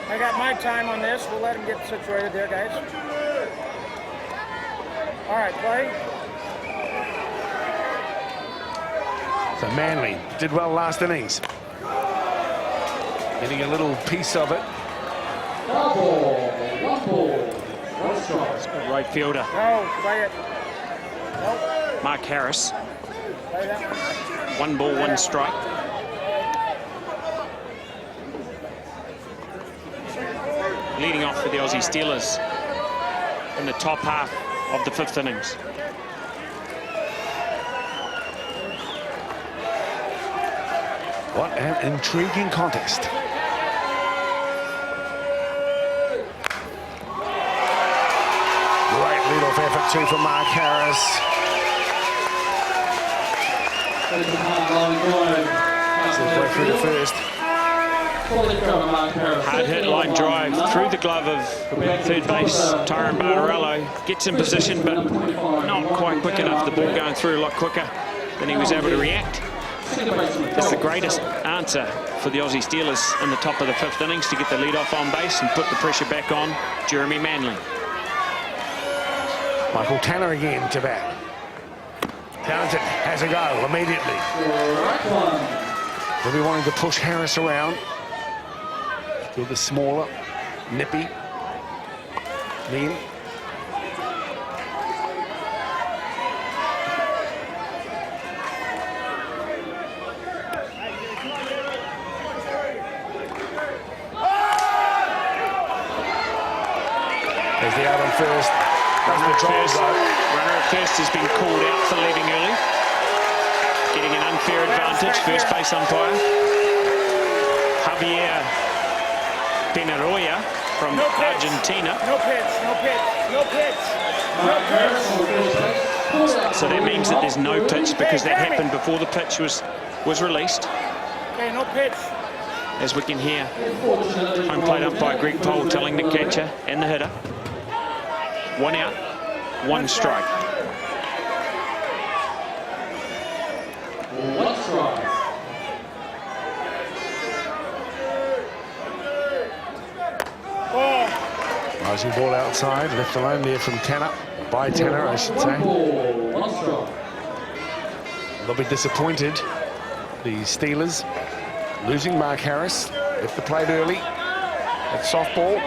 I got my time on this. We'll let him get situated there, guys. All right, play. So Manly did well last innings. Getting a little piece of it. One ball, one strike. Good right fielder. No, play it. Nope. Mark Harris. Play that one. 1 ball, 1 strike. Leading off for the Aussie Steelers in the top half of the 5th innings. What an intriguing contest. Great lead-off effort too from Mark Harris. Way through the first. Hard hit line drive through the glove of third base Tyrone Bartarello. Gets in position, but not quite quick enough. The ball going through a lot quicker than he was able to react. It's the greatest answer for the Aussie Steelers in the top of the 5th innings to get the lead off on base and put the pressure back on Jeremy Manley. Michael Tanner again to bat. Townsend has a go immediately. They'll be wanting to push Harris around. Still the smaller, nippy Neil. There's the out on first. Runner at first has been called out for leaving early. Getting an unfair advantage, first base umpire. Javier Benaroya from Argentina. No pitch, no pitch, no pitch, no pitch. So that means that there's no pitch because that happened before the pitch was released. Okay, no pitch. As we can hear, home plate umpire Greg Pohl telling the catcher and the hitter, 1 out, 1 strike. 1 strike. Rising ball outside, left alone there from Tanner. By Tanner, I should say. 1 ball, 1 strike. They'll be disappointed, the Steelers, losing Mark Harris. Left the plate early. At softball.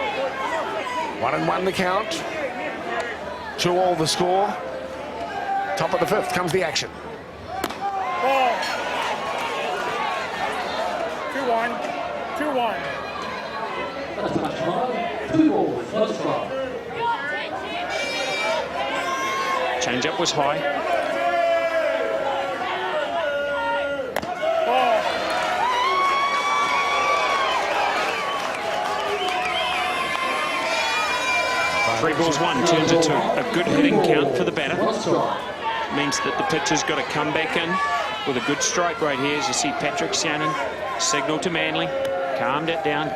1-1 the count. 2-all the score. Top of the 5th comes the action. Ball. 2-1. 2-1. 2 balls, 1 strike. Change-up was high. Ball. 3 balls, 1 turns into a good hitting count for the batter. Means that the pitcher's got to come back in with a good strike right here. As you see Patrick Shannon signal to Manley. Calm it down,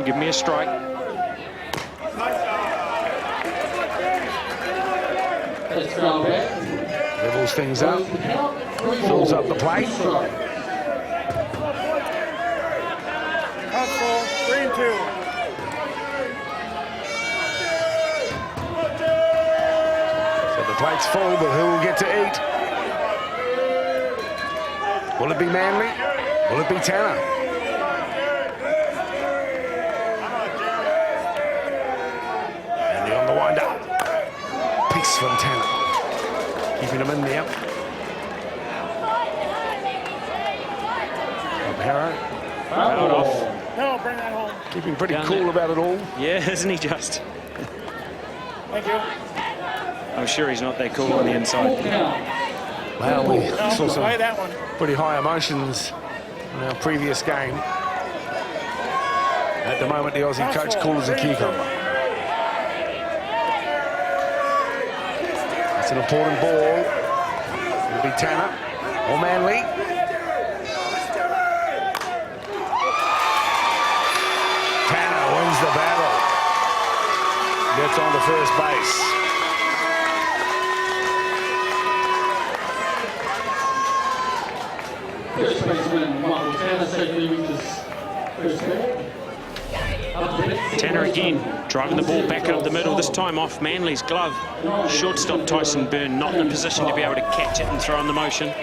give me a strike. Levels things up. Fills up the plate. Count full, 3-2. The plate's full, but who will get to eat? Will it be Manley? Will it be Tanner? And on the wind-up. Piece from Tanner. Keeping him in there. O'Hara. Fouled off. No, bring that home. Keeping pretty Down cool there. about it all. Yeah, isn't he just? Thank you. I'm sure he's not that cool on the inside. Well, we No, saw some play that one. pretty high emotions in our previous game. At the moment, the Aussie coach cool as a cucumber. It's an important ball. It'll be Tanner or Manley. Tanner wins the battle. Gets on to first base. First baseman Michael Tanner safely reaches first base. Up next, Tanner again, driving the ball back up the middle, this time off Manly's glove. Shortstop Tyson Byrne not in a position to be able to catch it and throw in the motion.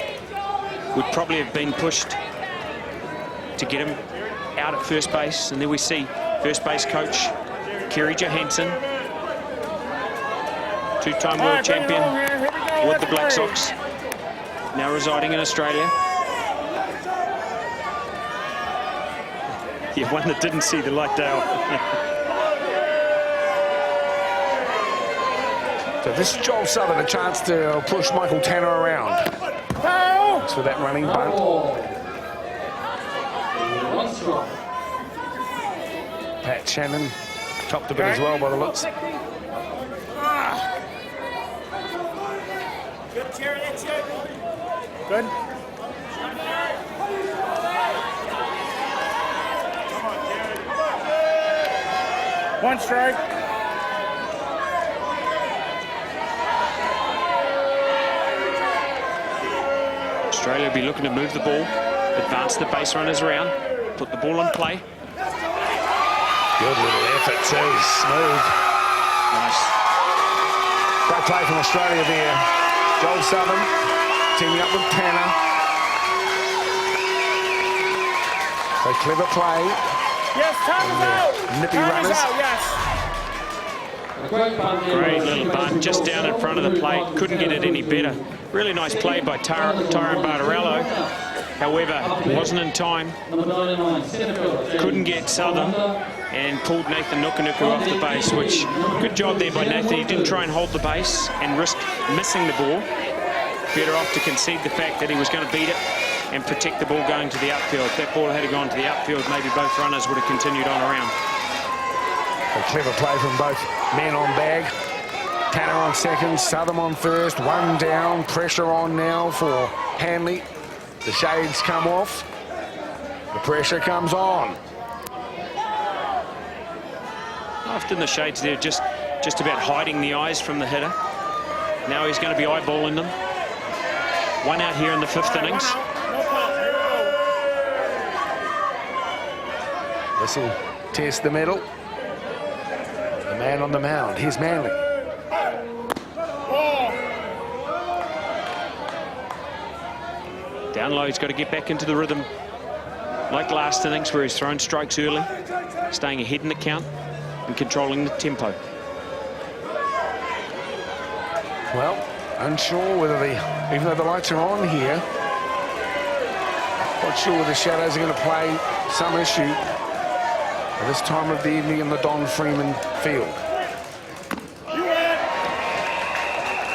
Would probably have been pushed to get him out at first base. And there we see first base coach Kerry Johansson, two-time world champion with the Black Sox, now residing in Australia. Yeah, one that didn't see the light, Dale. So this is Joel Southern, a chance to push Michael Tanner around. Thanks for that running bunt. Pat Shannon topped a bit as well by the looks. Good, Jerry, that's it. Good. One strike. Australia will be looking to move the ball, advance the base runners around, put the ball in play. Good little effort too, smooth. Nice. Great play from Australia there. Joel Southern teaming up with Tanner. So clever play. Yes, time is out. Nippy Time runners. is out, yes. Great little bunt, just down in front of the plate. Couldn't get it any better. Really nice play by Tyrone Bartarello. However, wasn't in time. Couldn't get Southern and pulled Nathan Nukunuku off the base, which, good job there by Nathan. He didn't try and hold the base and risk missing the ball. Better off to concede the fact that he was going to beat it and protect the ball going to the outfield. If that ball had gone to the outfield, maybe both runners would have continued on around. A clever play from both men on bag. Tanner on second, Southern on first, one down, pressure on now for Hanley. The shades come off, the pressure comes on. Often the shades there just about hiding the eyes from the hitter. Now he's going to be eyeballing them. One out here in the 5th innings. This will test the middle. The man on the mound, here's Manly. Down low, he's got to get back into the rhythm. Like last innings where he's thrown strikes early, staying ahead in the count and controlling the tempo. Well, unsure whether even though the lights are on here, not sure whether the shadows are going to play some issue at this time of the evening in the Don Freeman field.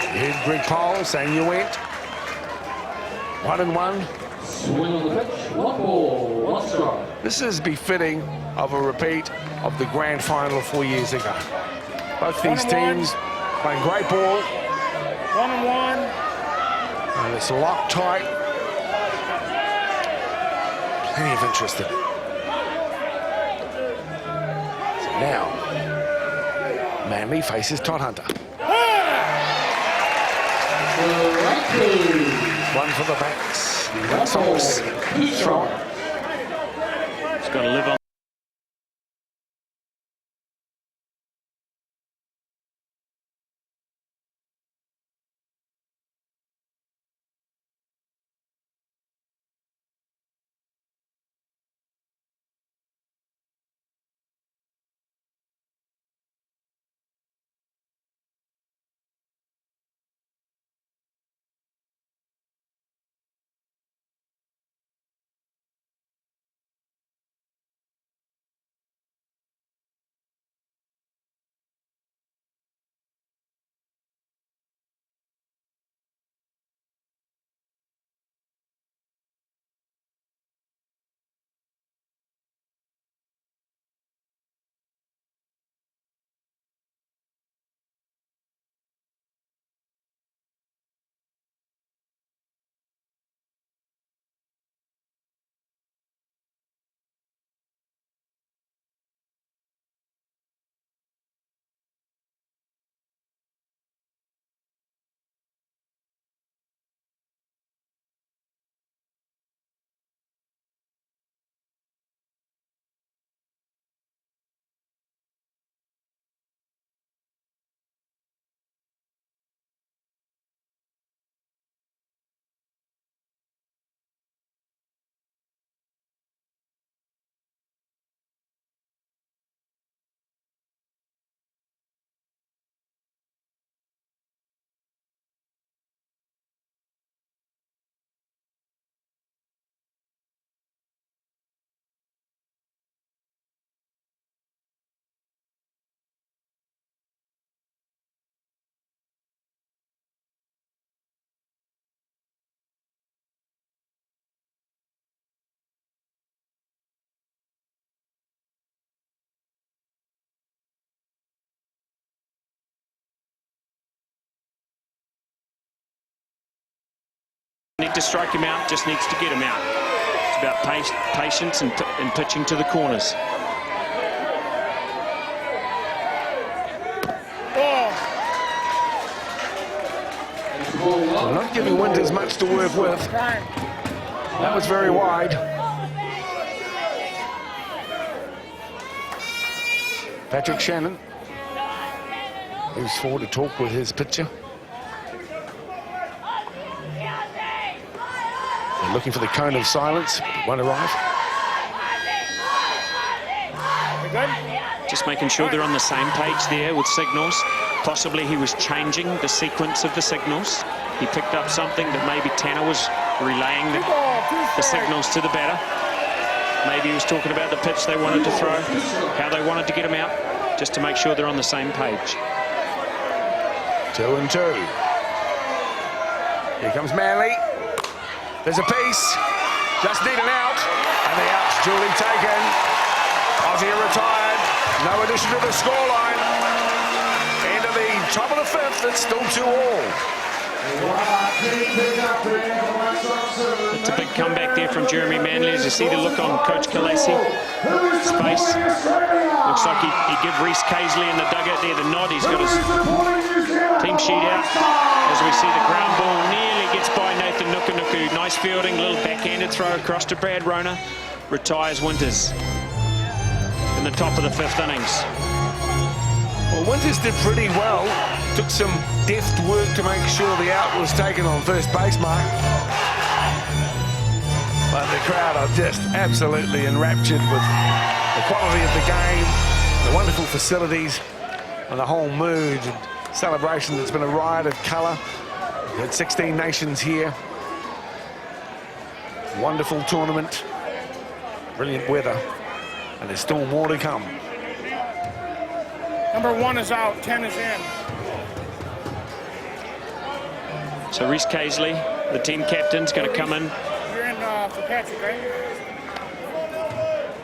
You heard Greg Powell saying you went. 1-1. Swing on the pitch, 1 ball, 1 strike. This is befitting of a repeat of the grand final of 4 years ago. Both these teams playing great ball. 1-1. And it's locked tight. Plenty of interest in it. So now, Manly faces Todd Hunter. One for the backs. Black Sox throw it. He's got to live on. Need to strike him out, just needs to get him out. It's about patience and pitching to the corners. Well, not giving Winters much to work with. That was very wide. Patrick Shannon moves forward to talk with his pitcher. They're looking for the cone of silence, but won't arrive. Just making sure they're on the same page there with signals. Possibly he was changing the sequence of the signals. He picked up something that maybe Tanner was relaying the signals to the batter. Maybe he was talking about the pitch they wanted to throw, how they wanted to get him out, just to make sure they're on the same page. 2-2. Here comes Manley. There's a piece. Just need an out. And the out's duly taken. Aussie retired. No addition to the scoreline. End of the top of the fifth. It's still 2-all. It's a big comeback there from Jeremy Manley. As you see the look on Coach Khaleesi's face. Looks like he'd give Reece Casely in the dugout there the nod. He's got his team sheet out. As we see the ground ball nearly gets by Nathan Nukunuku. Nice fielding, little backhanded throw across to Brad Rona. Retires Winters in the top of the fifth innings. Well, Winters did pretty well. Took some deft work to make sure the out was taken on first base mark. But the crowd are just absolutely enraptured with the quality of the game, the wonderful facilities, and the whole mood and celebration. That's been a riot of colour. We had 16 nations here. Wonderful tournament. Brilliant weather. And there's still more to come. Number 1 is out, 10 is in. So Reece Casely, the team captain's going to come in. You're in for Patrick, right?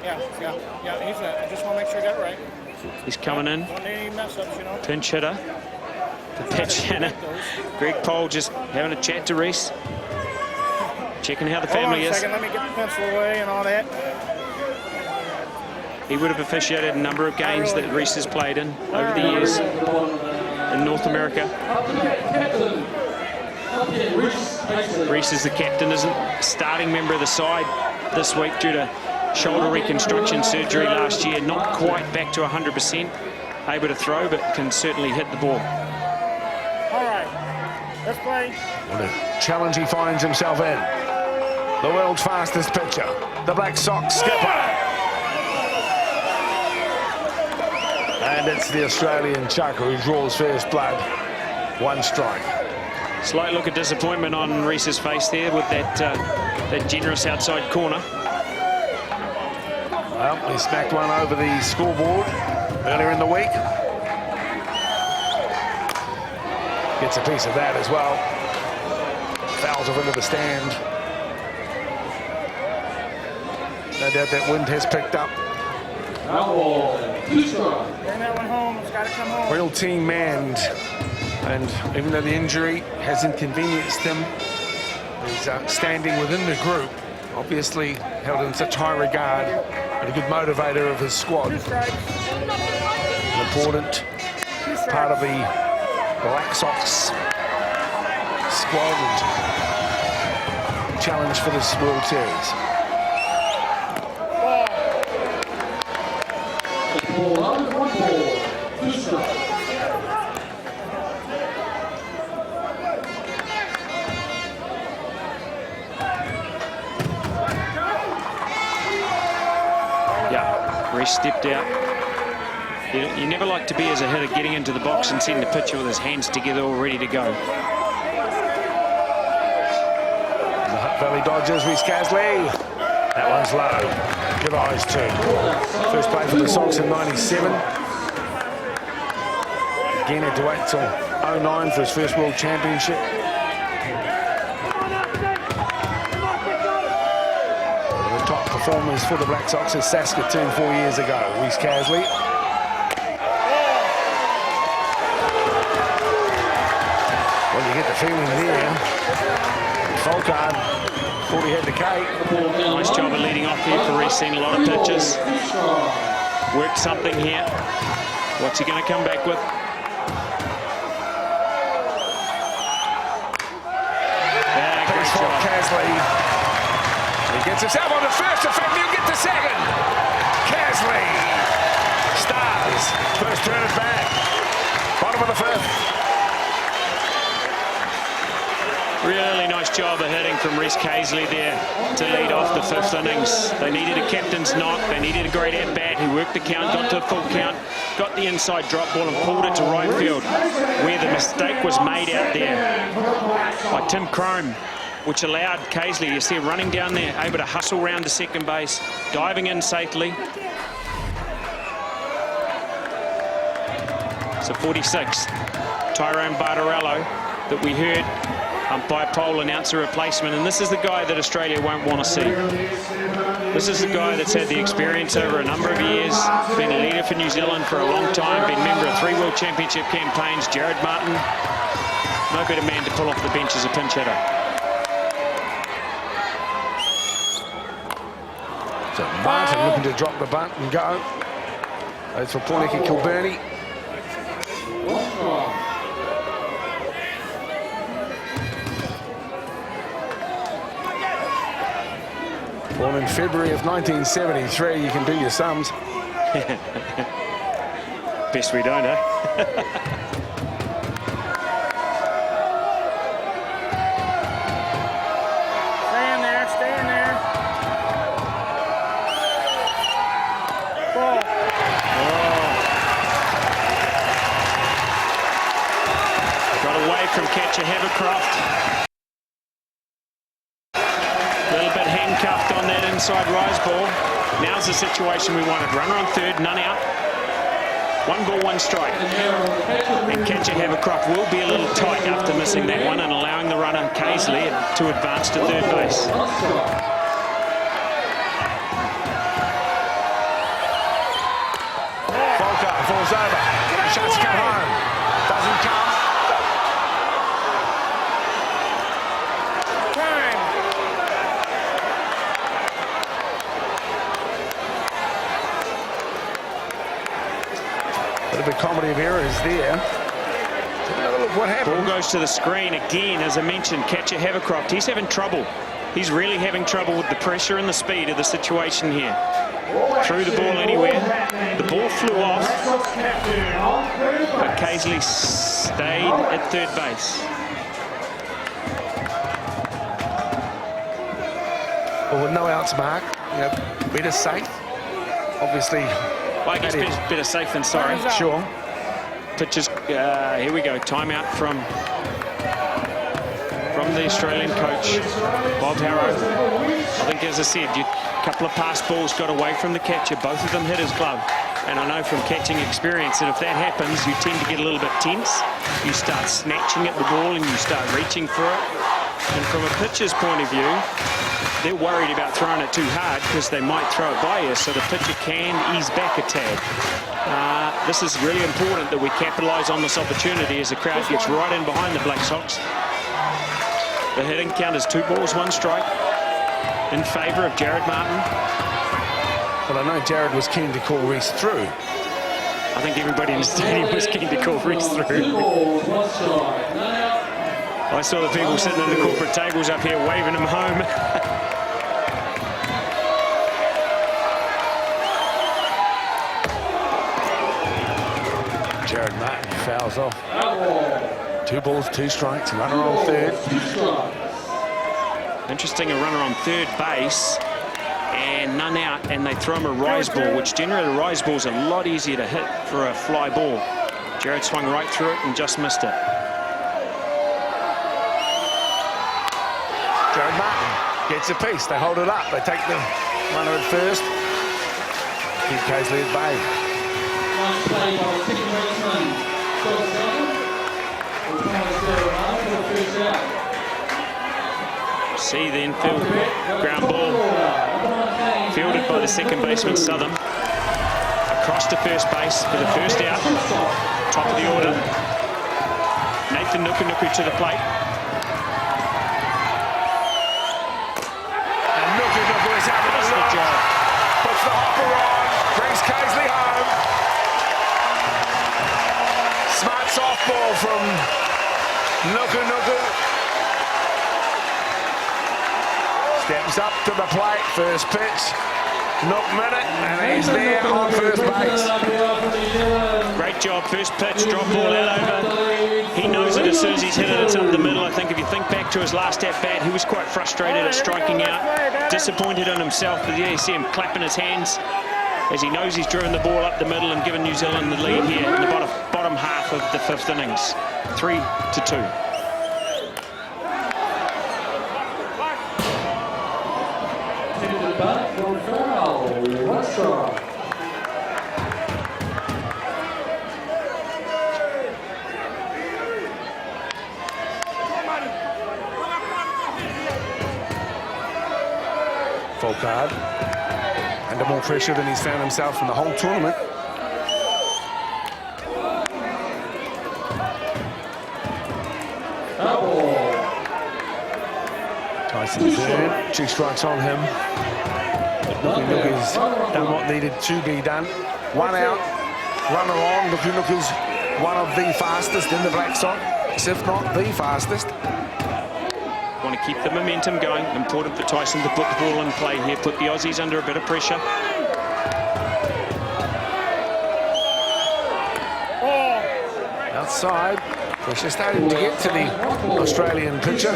Yeah. I just want to make sure I got it right. He's coming in. Don't need any mess ups, you know. Pinch hitter to pitch Hannah. Greg Pole just having a chat to Reece. Checking how the family Hold on a is. second, let me get the pencil away and all that. He would have officiated a number of games that Reece has played in over the years in North America. Reece is the captain, isn't a starting member of the side this week due to shoulder reconstruction surgery last year. Not quite back to 100%, able to throw, but can certainly hit the ball. All right, let's play. What a challenge he finds himself in. The world's fastest pitcher, the Black Sox skipper. And it's the Australian Chuck who draws first blood. 1 strike. Slight look of disappointment on Reece's face there with that generous outside corner. Well, he smacked one over the scoreboard earlier in the week. Gets a piece of that as well. Fouls off into the stand. No doubt that wind has picked up. Bring that one home. It's got to come home. Real team manned. And even though the injury has inconvenienced him, he's standing within the group, obviously held in such high regard and a good motivator of his squad. An important part of the Black Sox squad and challenge for this World Series. Reece stepped out. You never like to be as a hitter getting into the box and seeing the pitcher with his hands together all ready to go. The Hutt Valley Dodgers, Reece Casely. That one's low. Good eyes too. First play for the Sox in '97. Again had to wait till '09 for his first World Championship. The top performers for the Black Sox is Saskatoon 4 years ago. Reece Casely. Well, you get the feeling there. Volkard thought he had the K. Nice job of leading off here for Reece. Seen a lot of pitches. Worked something here. What's he going to come back with? Yeah, great job. Casley. He gets himself on the first. In fact, he'll get the second. Casley. Stars. First turn it back. Bottom of the fifth. Really nice job of hitting from Reece Casley there to lead off the fifth innings. They needed a captain's knock. They needed a great at-bat. He worked the count, got to a full count, got the inside drop ball and pulled it to right field, where the mistake was made out there by Tim Crome, which allowed Casley, you see him running down there, able to hustle round to second base, diving in safely. So 46, Tyrone Bartarello, that we heard umpire Pole announce a replacement, and this is the guy that Australia won't want to see. This is the guy that's had the experience over a number of years, been a leader for New Zealand for a long time, been member of 3 World Championship campaigns. Jared Martin, no better man to pull off the bench as a pinch hitter. So Martin looking to drop the bunt and go. That's for Pornicky Kilburney. Born in February of 1973, you can do your sums. Best we don't, eh? Stay in there, stay in there. Ball. Got away from catcher Havercroft. Handcuffed on that inside rise ball. Now's the situation we wanted. Runner on third, none out. 1 ball, 1 strike. And catcher Havercroft will be a little tight after missing that one and allowing the runner Casley to advance to third base. Volkard falls over. Shots come home. Doesn't come. The comedy of errors there. Look what happened. Ball goes to the screen again, as I mentioned. Catcher Havercroft, he's having trouble. He's really having trouble with the pressure and the speed of the situation here. Threw the ball anywhere. The ball flew off, but Casley stayed at third base. Well, with no outs, Mark, better safe. Obviously. Well, I guess better safe than sorry. Sure. Pitches, here we go, timeout from the Australian coach, Bob Harrow. I think, as I said, a couple of pass balls got away from the catcher. Both of them hit his glove. And I know from catching experience that if that happens, you tend to get a little bit tense. You start snatching at the ball and you start reaching for it. And from a pitcher's point of view, they're worried about throwing it too hard because they might throw it by you, so the pitcher can ease back a tad. This is really important that we capitalise on this opportunity as the crowd gets right in behind the Black Sox. The hitting count is 2 balls, 1 strike in favour of Jared Martin. Well, I know Jared was keen to call Reece through. I think everybody in the stadium was keen to call Reece through. I saw the people sitting in the corporate tables up here waving him home. Jared Martin fouls off. 2 balls, 2 strikes, runner on third. Interesting, a runner on third base and none out, and they throw him a rise ball, which generally a rise ball is a lot easier to hit for a fly ball. Jared swung right through it and just missed it. Jared Martin gets a piece. They hold it up. They take the runner at first. Keep Casley at bay. See the infield ground ball fielded by the second baseman Southern. Across to first base for the first out. Top of the order. Nathan Nuku to the plate. ball from Nuku Nuku. Steps up to the plate, first pitch. Nook minute, and he's there on first base. Great job, first pitch, drop ball out over. He knows it as soon as he's hit it, it's up the middle. I think if you think back to his last at-bat, he was quite frustrated at striking out, disappointed in himself, but yeah, you see him clapping his hands as he knows he's driven the ball up the middle and given New Zealand the lead here in the bottom half of the 5th innings, 3-2. Back from foul, one strike. Full card. Under more pressure than he's found himself in the whole tournament. Tyson's there. 2 strikes on him. Nuku's done what needed to be done. 1 out, runner on. Nuku's one of the fastest in the Black Sox, if not the fastest. Want to keep the momentum going. Important for Tyson to put the ball in play here, put the Aussies under a bit of pressure. Outside, pressure starting to get to the Australian pitcher.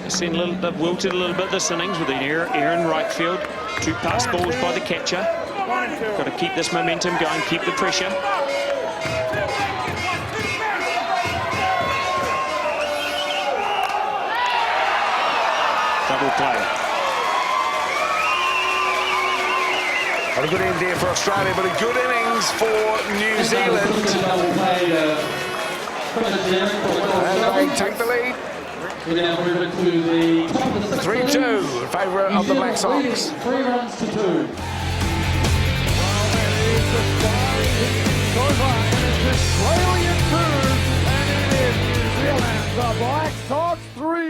They've wilted a little bit this innings with an error in right field. 2 pass balls by the catcher. Got to keep this momentum going, keep the pressure. Double play. Not a good end there for Australia, but a good innings for New Zealand. And they take the lead. We now move it to the top of the 3-2 in favour of the Black Sox. 3 runs to 2. Australian 2, and it is New Zealand, the Black Sox 3.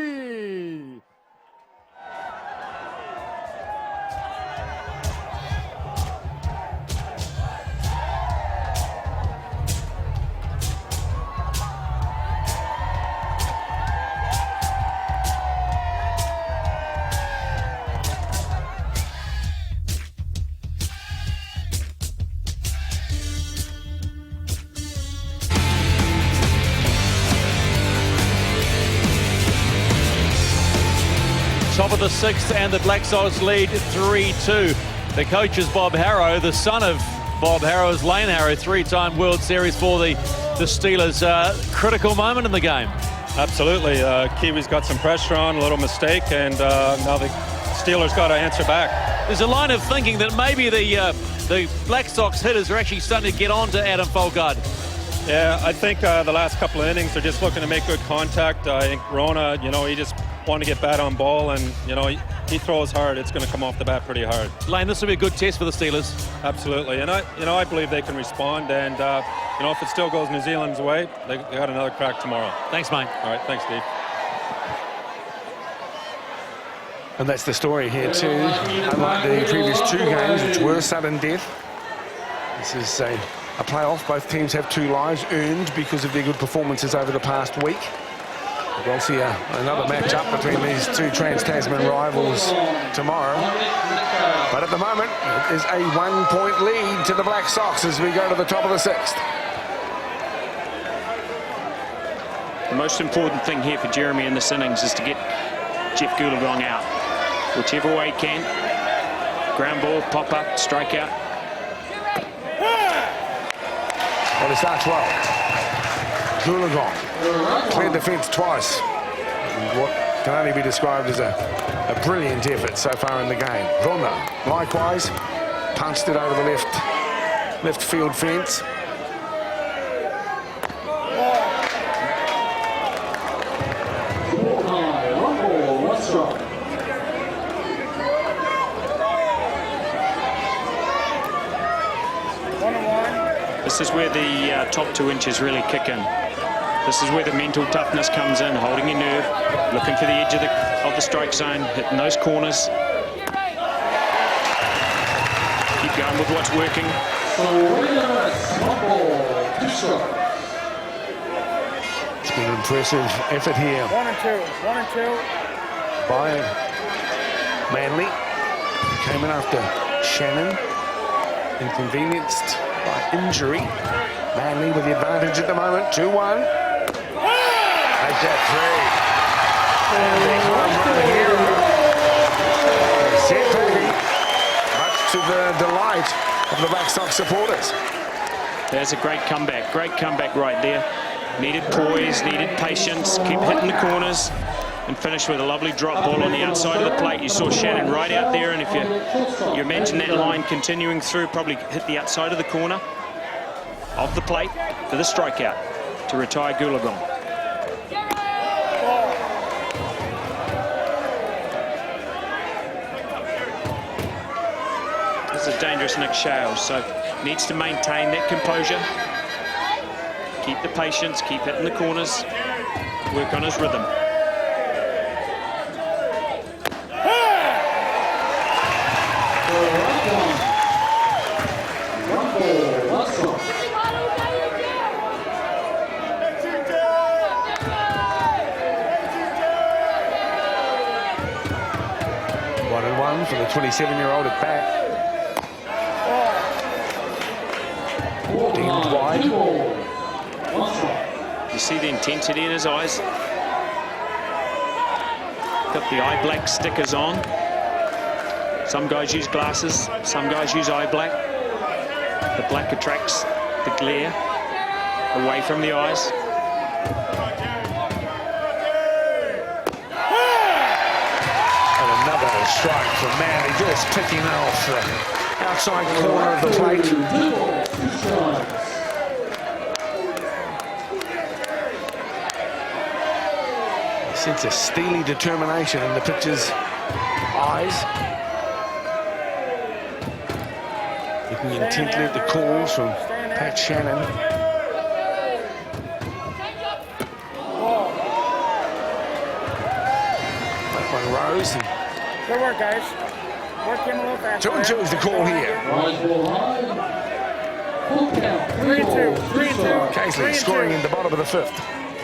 Top of the 6th, and the Black Sox lead 3-2. The coach is Bob Harrow, the son of Bob Harrow is Lane Harrow, 3-time World Series for the Steelers. Critical moment in the game. Absolutely. Kiwis got some pressure on, a little mistake, and now the Steelers got to answer back. There's a line of thinking that maybe the Black Sox hitters are actually starting to get on to Adam Folgard. Yeah, I think the last couple of innings, they're just looking to make good contact. I think Rona, he just wanted to get bat on ball, and, he throws hard. It's going to come off the bat pretty hard. Lane, this will be a good test for the Steelers. Absolutely. And I believe they can respond. And, if it still goes New Zealand's way, they got another crack tomorrow. Thanks, mate. All right. Thanks, Steve. And that's the story here too. Unlike the previous 2 games, which were sudden death, this is a playoff. Both teams have 2 lives earned because of their good performances over the past week. We'll see another match-up between these 2 Trans-Tasman rivals tomorrow. But at the moment, it is a 1-point lead to the Black Sox as we go to the top of the 6th. The most important thing here for Jeremy in this innings is to get Jeff Goolagong out. Whichever way he can. Ground ball, pop-up, strikeout. Well, he starts well. Goolagong cleared the fence twice. What can only be described as a brilliant effort so far in the game. Rona, likewise, punched it over the left field fence. This is where the top 2 inches really kick in. This is where the mental toughness comes in, holding your nerve, looking for the edge of the strike zone, hitting those corners. Keep going with what's working. Impressive effort here 1 and 2. 1 and 2. by Manly. Came in after Shannon, inconvenienced by injury. Manly with the advantage at the moment, 2-1. Take that three. And the home run here. Set ready, much to the delight of the Black Sox supporters. There's a great comeback right there. Needed poise, needed patience, keep hitting the corners, and finish with a lovely drop ball on the outside of the plate. You saw Shannon right out there, and if you imagine that line continuing through, probably hit the outside of the corner of the plate for the strikeout to retire Goolagong. This is dangerous Nick Shales, so needs to maintain that composure, keep the patience, keep hitting the corners, work on his rhythm. For the 27-year-old at bat. Deemed wide. You see the intensity in his eyes. Got the eye black stickers on. Some guys use glasses, some guys use eye black. The black attracts the glare away from the eyes. Another strike from Manly, just picking off the outside corner of the plate. A sense of steely determination in the pitcher's eyes. Looking intently at the calls from Pat Shannon. That one rose. And Good work, guys. Work him a little faster. 2-2 is the call here. 3-2. 3-2. Casey scoring in the bottom of the 5th.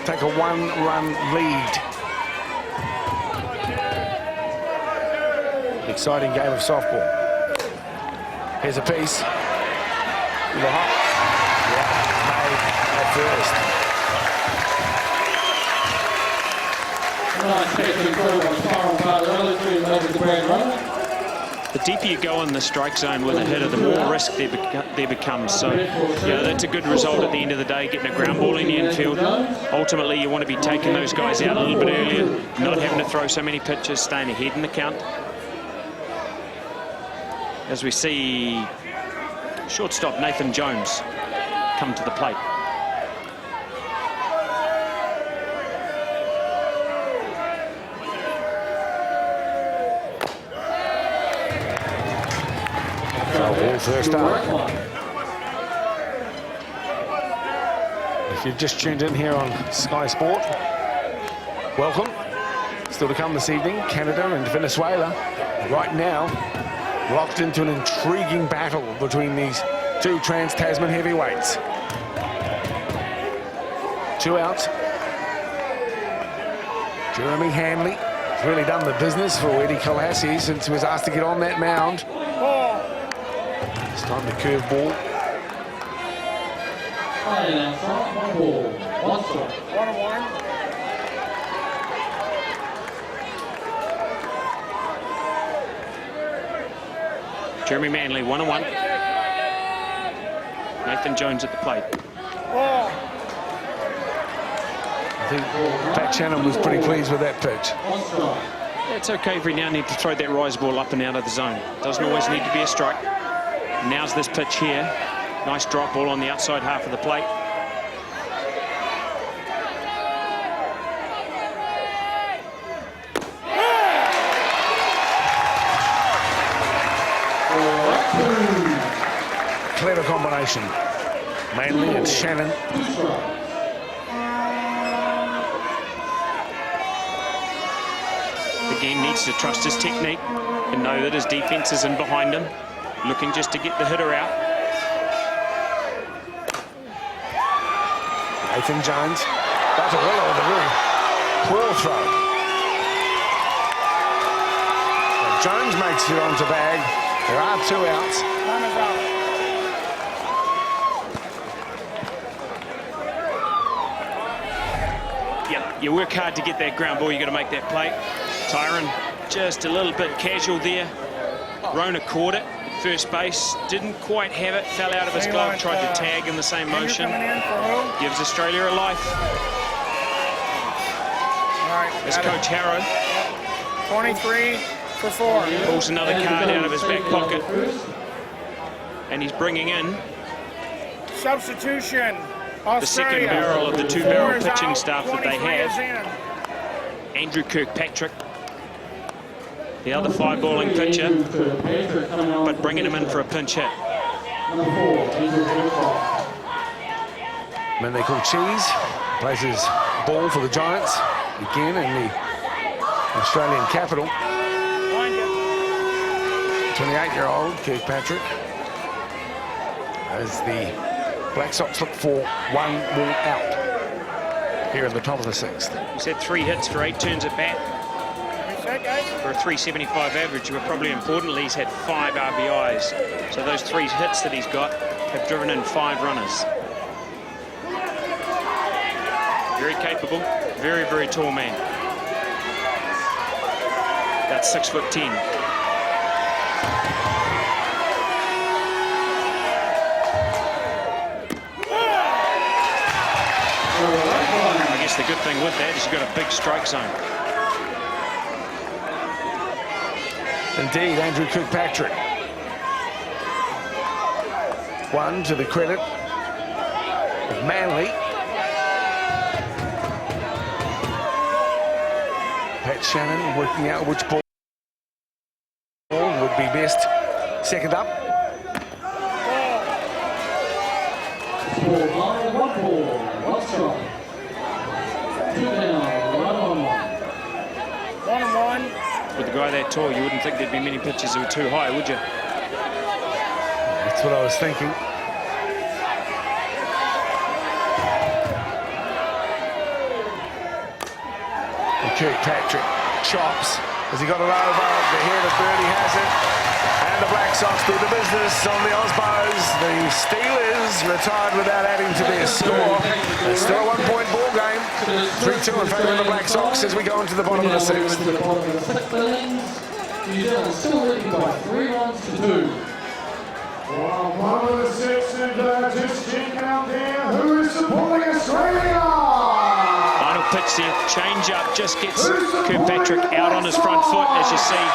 Take a 1-run lead. Exciting game of softball. Here's a piece. With a hop. Yeah, made at The deeper you go in the strike zone with a hitter, the more risk there becomes. So, yeah, that's a good result at the end of the day, getting a ground ball in the infield. Ultimately, you want to be taking those guys out a little bit earlier, not having to throw so many pitches, staying ahead in the count. As we see shortstop Nathan Jones come to the plate. First up. If you've just tuned in here on Sky Sport, welcome. Still to come this evening, Canada and Venezuela. Right now, locked into an intriguing battle between these two trans-Tasman heavyweights. 2 outs. Jeremy Hanley has really done the business for Eddie Colassi since he was asked to get on that mound. This time the curve ball. 1-1. Jeremy Manley, 1-1. Nathan Jones at the plate. I think Pat Shannon was pretty pleased with that pitch. It's okay if we now need to throw that rise ball up and out of the zone. Doesn't always need to be a strike. Now's this pitch here. Nice drop ball on the outside half of the plate. Clever combination. Manley and Shannon. Again, needs to trust his technique and know that his defense is in behind him, looking just to get the hitter out. Nathan Jones Batarillo with a very poor throw. And Jones makes it onto bag. There are 2 outs. Time is out. Yep, you work hard to get that ground ball, you got to make that play. Tyron just a little bit casual there. Rona caught it. First base, didn't quite have it, fell out of his glove, tried to tag in the same motion. Gives Australia a life. All right. As Coach Harrow 23 for 4. pulls another card out of his back pocket. And he's bringing in Substitution. the second barrel of the 2-barrel pitching out, staff that they 23 is have. in. Andrew Kirkpatrick, the other 5-balling pitcher, but bringing him in for a pinch hit. Man they call Cheese plays his ball for the Giants again in the Australian capital. 28-year-old Kirkpatrick, as the Black Sox look for 1 more out here in the top of the 6th. He's had 3 hits for 8 turns at bat. For a 375 average, but probably importantly, he's had 5 RBIs. So those 3 hits that he's got have driven in 5 runners. Very capable, very, very tall man. That's 6'10". I guess the good thing with that is you've got a big strike zone. Indeed, Andrew Kirkpatrick. 1 to the credit of Manly. Pat Shannon working out which ball would be best. Second up. 1 ball, 1 strike. 2 down, 1 on 1. 1-1. With a guy that tall, you wouldn't think there'd be many pitches that were too high, would you? That's what I was thinking. And Kirkpatrick chops. Has he got it over the head of Birdie? Has it. And the Black Sox do the business on the Osbos. The Steelers retired without adding to their score. It's still a 1-point ball game. 3-2 in favour of the Black Sox as we go into the bottom of the 6th. New Zealand still leading by 3 runs to 2. Well, bottom of the 6th, and just checking out there, who is supporting Australia? Final pitch there, change up, just gets Kirkpatrick out on his front foot, as you see.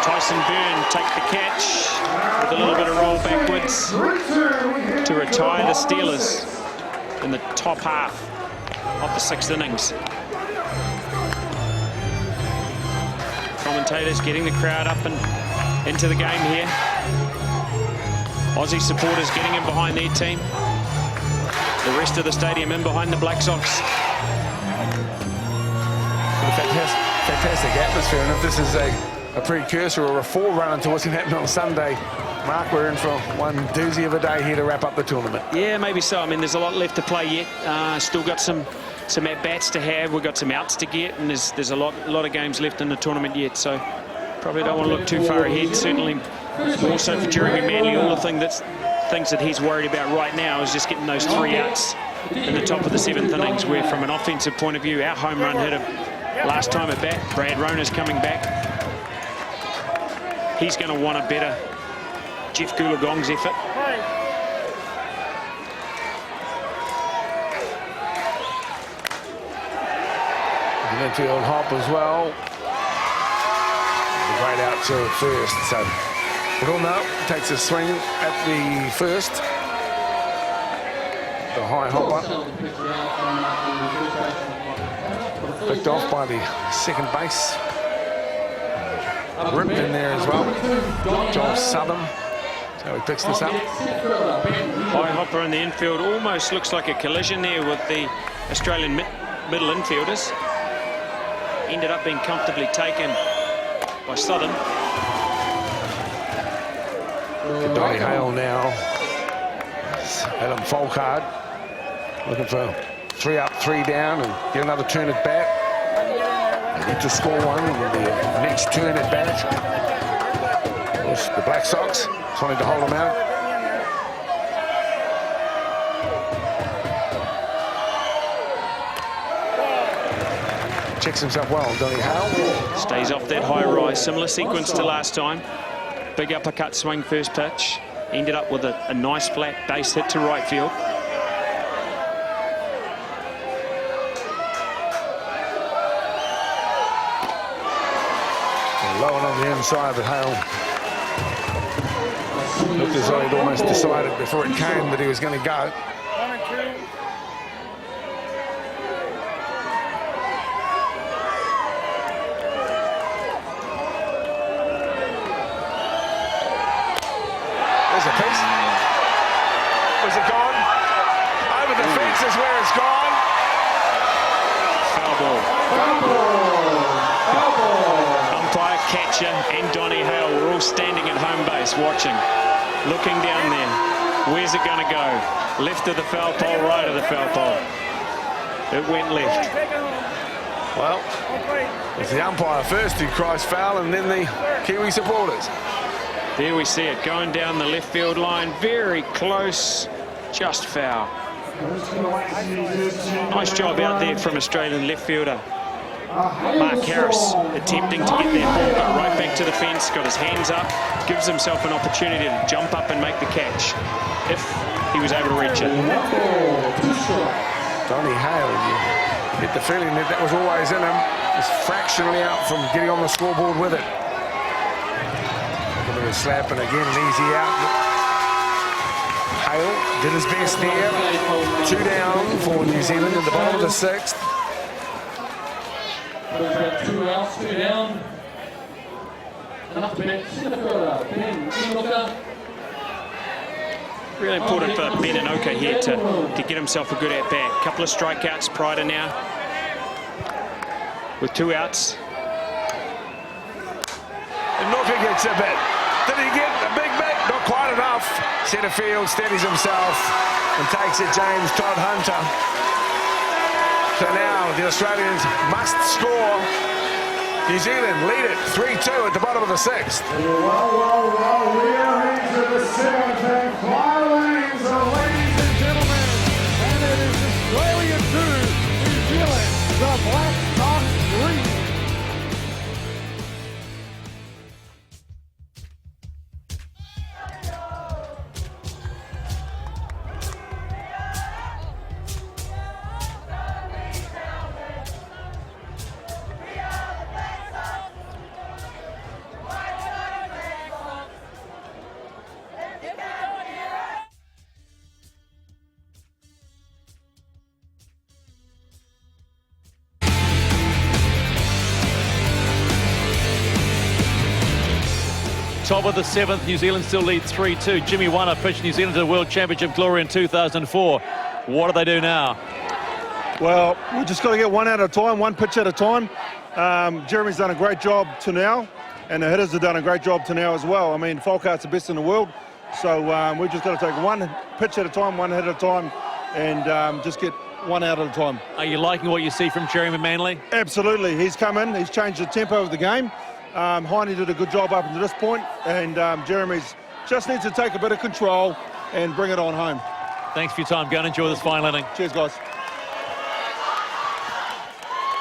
Tyson Byrne take the catch with a little bit of roll backwards to retire the Steelers in the top half of the 6th innings. Commentators getting the crowd up and into the game here. Aussie supporters getting in behind their team. The rest of the stadium in behind the Black Sox. Fantastic atmosphere, and if this is a precursor or a forerunner to what's going to happen on Sunday, Mark, we're in for one doozy of a day here to wrap up the tournament. Yeah, maybe so. I mean, there's a lot left to play yet. Still got some at-bats to have. We've got some outs to get, and there's a lot of games left in the tournament yet, so probably don't want to look too far ahead. Certainly more so for Jeremy Manley. All the things that he's worried about right now is just getting those 3 outs in the top of the 7th innings, where from an offensive point of view, our home run hitter last time at bat, Brad Rona's coming back. He's going to want a better Jeff Goolagong's effort. The midfield hop as well. The great out to first. So Bruno takes a swing at the first. The high hopper. Picked off by the second base. Ripped in there as well. Joel Southern. That's how he picks this up. High hopper in the infield. Almost looks like a collision there with the Australian middle infielders. Ended up being comfortably taken by Southern. Donny Hale now. Adam Folkard looking for 3 up, 3 down, and get another turn at bat. They need to score one with the next turn at bat. Of course, the Black Sox trying to hold them out. Checks himself well, Donny Hale. Stays off that high rise. Similar sequence to last time. Big uppercut swing first pitch. Ended up with a nice flat base hit to right field. And low and on the inside, but Hale looked as though he'd almost decided before it came that he was going to go. There's a piece. Was it gone? Over the fence is where it's gone. Foul ball. Umpire, catcher and Donny Hale were all standing at home base watching, looking down there. Where's it going to go? Left of the foul pole, right of the foul pole. It went left. Well, it's the umpire first who cries foul, and then the Kiwi supporters. There we see it going down the left field line, very close, just foul. Nice job out there from Australian left fielder Mark Harris, attempting to get that ball, got right back to the fence, got his hands up, gives himself an opportunity to jump up and make the catch, if he was able to reach it. Donny Hale, you get the feeling that was always in him, was fractionally out from getting on the scoreboard with it. A slap, and again an easy out. Hale did his best there. 2 down for New Zealand in the bottom of the 6th. 2 outs, 2 down. Enough to bat, centre fielder, Ben Inoka. Really important for Ben Inoka here to get himself a good at-bat. Couple of strikeouts prior to now. With 2 outs. Inoka gets a bit. Did he get a big bit? Not quite enough. Centre field steadies himself and takes it, James Todd Hunter. So now the Australians must score. New Zealand lead it 3-2 at the bottom of the 6th. Well, we are into the 7th and finals, ladies and gentlemen. And it is Australia 2, New Zealand, the Black Sox 3. Top of the 7th, New Zealand still lead 3-2. Jimmy Wanna pitched New Zealand to the World Championship glory in 2004. What do they do now? Well, we just got to get one at a time, one pitch at a time. Jeremy's done a great job to now, and the hitters have done a great job to now as well. I mean, Folkart's the best in the world, so we've just got to take one pitch at a time, one hit at a time, and just get one out at a time. Are you liking what you see from Jeremy Manley? Absolutely. He's come in, he's changed the tempo of the game. Heine did a good job up to this point, and Jeremy's just needs to take a bit of control and bring it on home. Thanks for your time. Go and enjoy this final inning. Cheers, guys.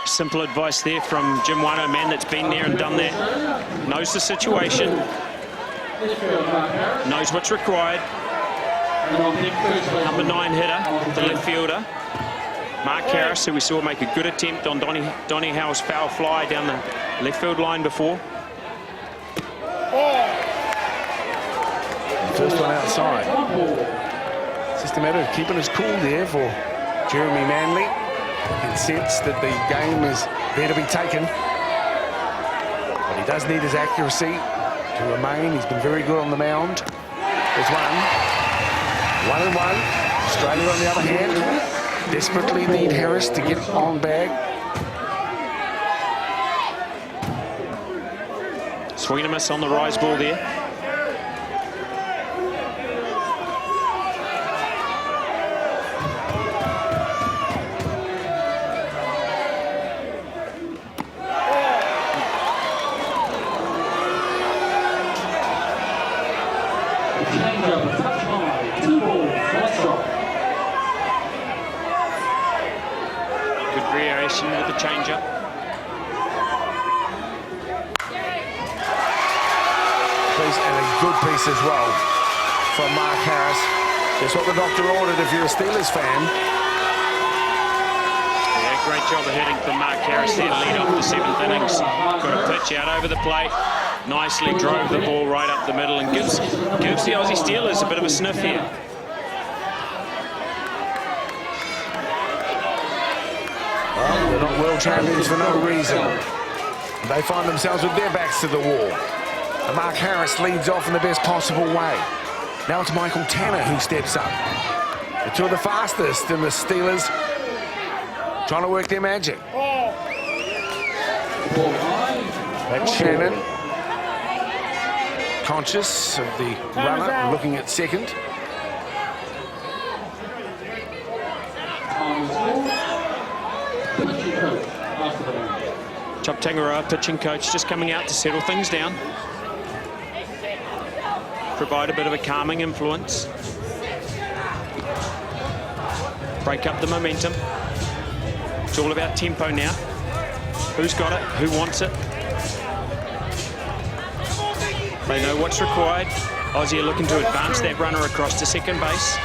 Simple advice there from Jim Wano, man that's been there and done that. Knows the situation. Knows what's required. Number 9 hitter, the left fielder. Mark Harris, who we saw make a good attempt on Donny Hale's foul fly down the left field line before. First one outside. It's just a matter of keeping his cool there for Jeremy Manley. He can sense that the game is there to be taken. But he does need his accuracy to remain. He's been very good on the mound. There's one. 1-1. Australia on the other hand desperately need Harris to get on bag. Swing and a miss on the rise ball there. situation with the change-up. And a good piece as well from Mark Harris. That's what the doctor ordered if you're a Steelers fan. Yeah, great job of hitting from Mark Harris there to lead off the 7th innings. Got a pitch out over the plate. Nicely drove the ball right up the middle and gives the Aussie Steelers a bit of a sniff here. Well, they're not world champions for no reason. They find themselves with their backs to the wall. And Mark Harris leads off in the best possible way. Now it's Michael Tanner who steps up. The two of the fastest in the Steelers trying to work their magic. That's Shannon, conscious of the runner, looking at second. Chop Tangaroa, pitching coach, just coming out to settle things down. Provide a bit of a calming influence. Break up the momentum. It's all about tempo now. Who's got it? Who wants it? They know what's required. Aussie are looking to advance that runner across to second base.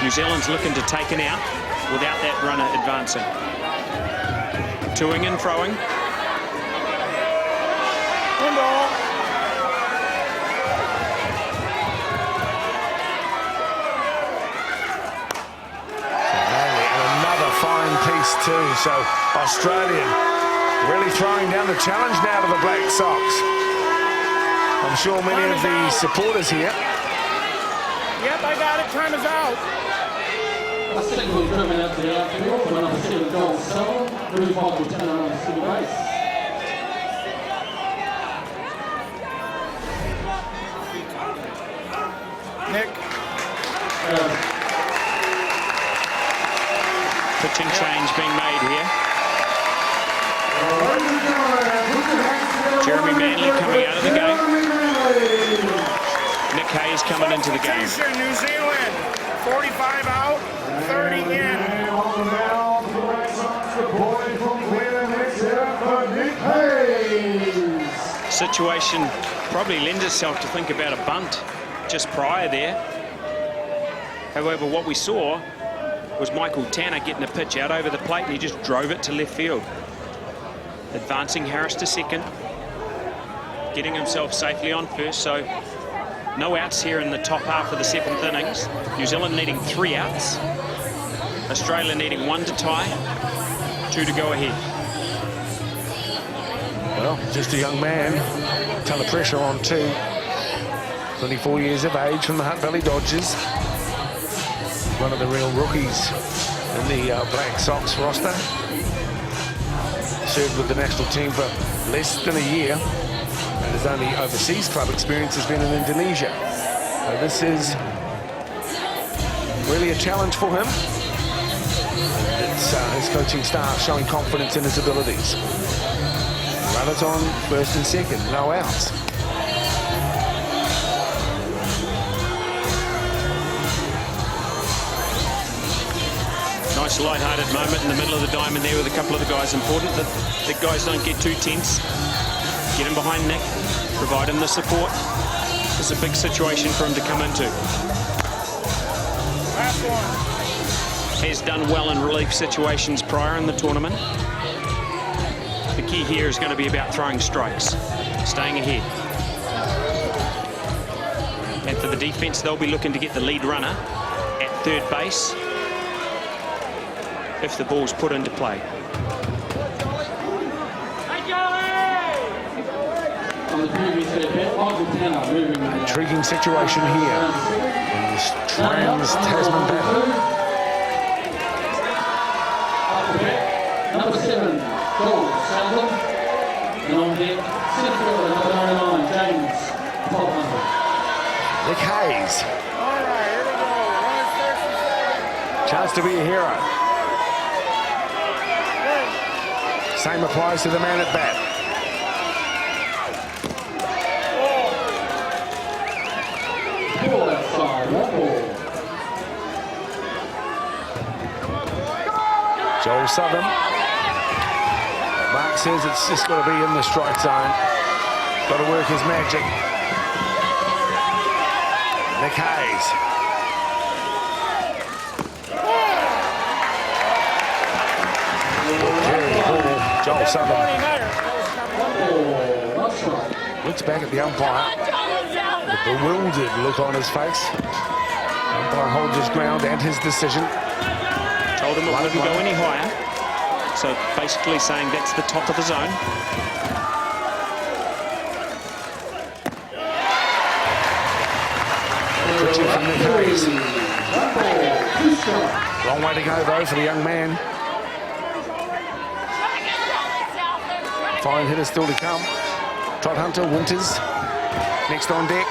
New Zealand's looking to take it out without that runner advancing. Toing and froing. Too. So Australian really throwing down the challenge now to the Black Sox. I'm sure many of the supporters here. Yep, I got it. Time is out. A single driven out to the outfield for number 7, Joel Sell. Really far to turn around the city base. Nick. Pitching change being made here. Jeremy Manley coming out of the game. Nick Hayes coming into the game. New Zealand, 45 out, 30 in. Situation probably lends itself to think about a bunt just prior there. However, what we saw was Michael Tanner getting the pitch out over the plate, and he just drove it to left field. Advancing Harris to second, getting himself safely on first, so no outs here in the top half of the 7th innings. New Zealand needing 3 outs. Australia needing 1 to tie, 2 to go ahead. Well, just a young man, ton of pressure on too. 24 years of age from the Hunt Valley Dodgers. One of the real rookies in the Black Sox roster. Served with the national team for less than a year, and his only overseas club experience has been in Indonesia. So this is really a challenge for him. It's his coaching staff showing confidence in his abilities. Runners on first and second, no outs. Nice light-hearted moment in the middle of the diamond there with a couple of the guys. Important that the guys don't get too tense. Get him behind Nick, provide him the support. It's a big situation for him to come into. Last one. Has done well in relief situations prior in the tournament. The key here is going to be about throwing strikes, staying ahead. And for the defense, they'll be looking to get the lead runner at third base if the ball's put into play. Intriguing situation here in this Trans-Tasman battle. Number 7, Joel Sell. And on deck, center fielder, number 99, James 1200. Nick Hayes. All right, here we go. Chance to be a hero. Same applies to the man at bat. Ball outside, 1 ball. Joel Southern. Mark says it's just got to be in the strike zone. Got to work his magic. Nick Hayes. Carry ball, Joel Southern. Looks back at the umpire. A bewildered look on his face. Umpire holds his ground and his decision. Told him it wouldn't go any higher. So basically saying that's the top of the zone. Pitching from Nick Hayes. Long way to go though for the young man. Fine hitter still to come. Todd Hunter, Winters, next on deck.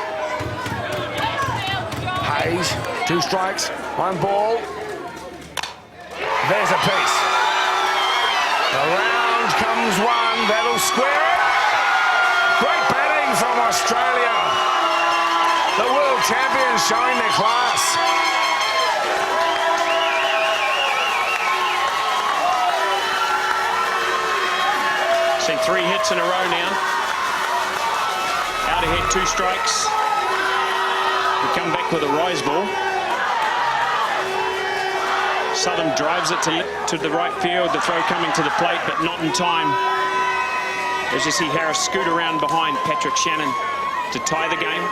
Hayes, 2 strikes, 1 ball. There's a piece. Around comes one, that'll square it. Great batting from Australia. The world champions showing their class. Seen 3 hits in a row now. Out ahead, 2 strikes. We come back with a rise ball. Southern drives it to the right field. The throw coming to the plate, but not in time. As you see Harris scoot around behind Patrick Shannon to tie the game.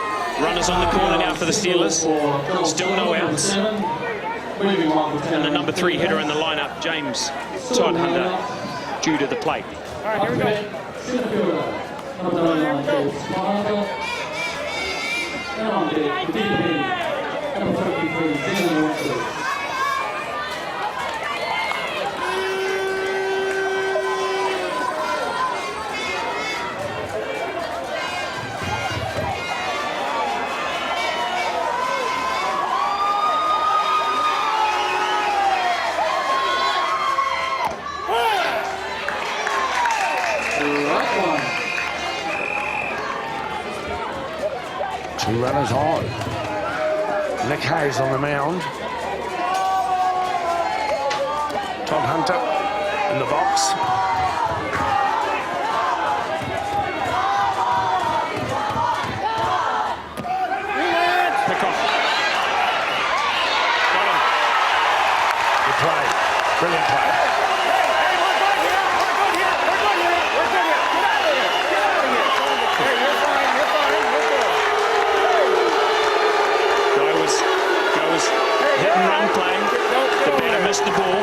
Runners on the corner now for the Steelers. Still no outs. And the number 3 hitter in the lineup, James Todd Hunter, due to the plate. All right, here we go. Two runners on. Nick Hayes on the mound. Todd Hunter in the box. Pick off. Got him. Good play. Brilliant play. Hit and run play. The batter missed the ball.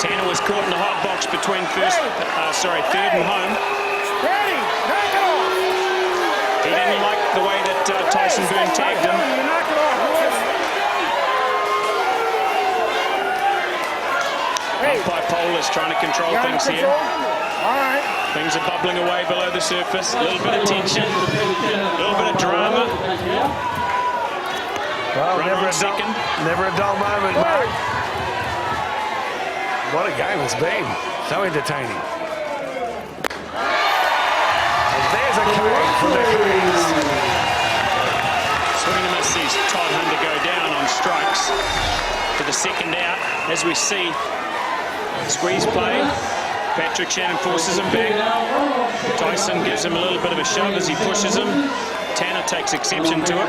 Tanner was caught in the hot box between third and home. He didn't like the way that Tyson Boone tagged him. Umpire Pole is trying to control things here. Things are bubbling away below the surface. A little bit of tension, a little bit of drama. Well, Runner never a dull moment, Mark. What a game it's been. So entertaining. And there's a carry from the Hayes. Swing and miss sees Todd Hunter go down on strikes to the second out. As we see, squeeze play. Patrick Shannon forces him back. Tyson gives him a little bit of a shove as he pushes him. Tanner takes exception to it.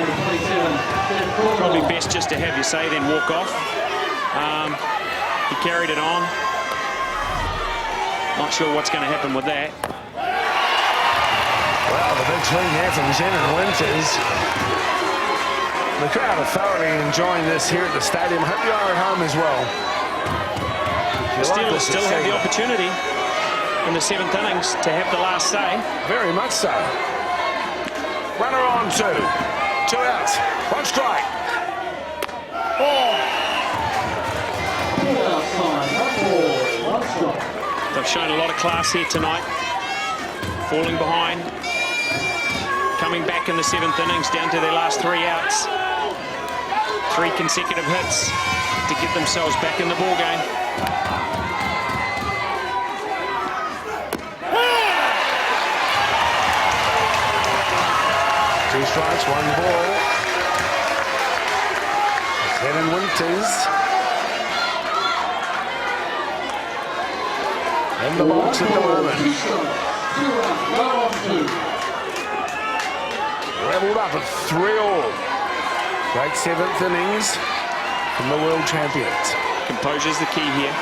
Probably best just to have your say, then walk off. He carried it on. Not sure what's going to happen with that. Well, the big swing here from Shannon Winters. The crowd are thoroughly enjoying this here at the stadium. I hope you are at home as well. The Steelers still have the opportunity in the 7th innings to have the last say. Very much so. Runner on 2. 2 outs. 1 strike. They've shown a lot of class here tonight. Falling behind. Coming back in the 7th innings down to their last 3 outs. 3 consecutive hits to get themselves back in the ball game. Two strikes, 1 ball. Shannon Winters. in the box at the moment. Leveled up at 3-all. Great 7th innings from the world champions. Composure's the key here.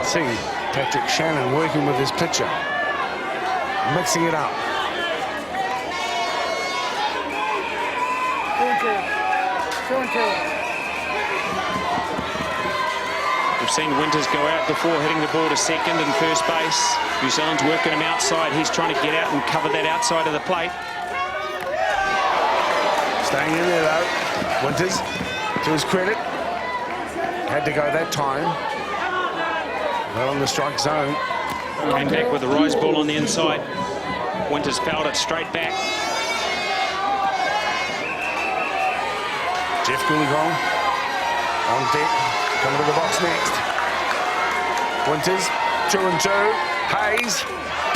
See Patrick Shannon working with his pitcher, mixing it up. We've seen Winters go out before, hitting the ball to second and first base. New Zealand's working him outside. He's trying to get out and cover that outside of the plate. Staying in there though. Winters, to his credit, had to go that time. Well on the strike zone. Came back with the rise ball on the inside. Winters fouled it straight back. Jeff Goolagong on deck, coming to the box next. Winters, 2-2. Hayes,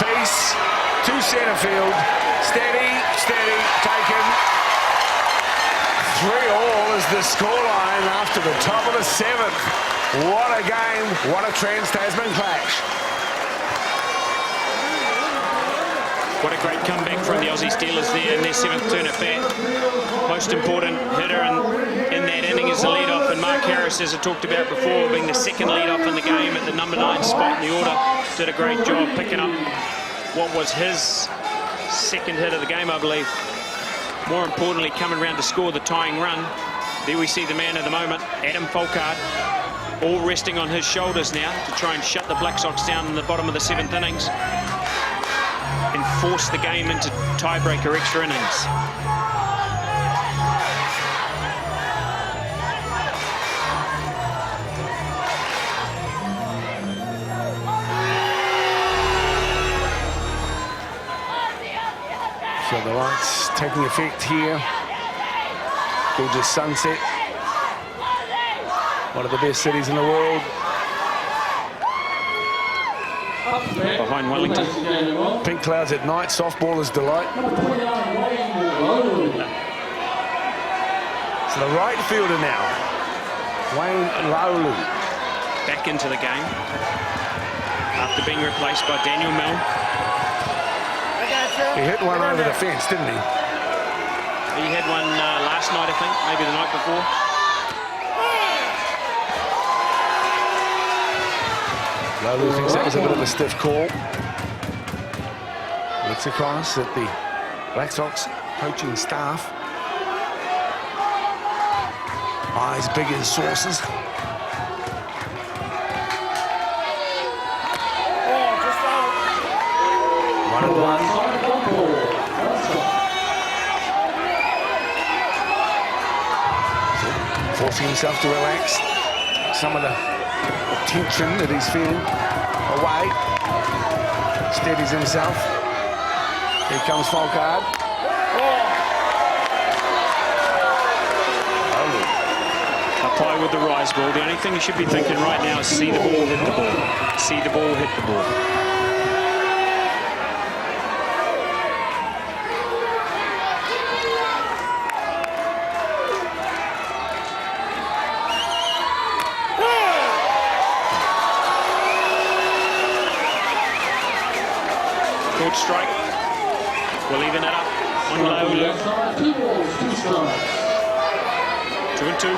piece, to centre field. Steady, taken. 3-all is the scoreline after the top of the 7th. What a game, what a trans-Tasman clash. What a great comeback from the Aussie Steelers there in their 7th turn at bat. Most important hitter in that inning is the leadoff, and Mark Harris, as I talked about before, being the second leadoff in the game at the number 9 spot in the order, did a great job picking up what was his second hit of the game, I believe. More importantly, coming around to score the tying run. There we see the man of the moment, Adam Folkard, all resting on his shoulders now to try and shut the Black Sox down in the bottom of the 7th innings and force the game into tiebreaker extra innings. So the lights taking effect here. Gorgeous sunset. One of the best cities in the world. Behind Wellington. Pink clouds at night, softballers' delight. So the right fielder now, Wayne Laulu. Back into the game after being replaced by Daniel Milne. He hit one over the fence, didn't he? He had one last night, I think, maybe the night before. Laulu thinks that was a bit of a stiff call. Looks across at the Black Sox coaching staff. Eyes big as saucers. One and one. Forcing himself to relax some of the tension that he's feeling away. Steadies himself. Here comes Folkard. Apply with the rise ball. The only thing you should be thinking right now is see the ball, hit the ball. See the ball, hit the ball. Good strike. We'll even it up on Laulu. 2-2.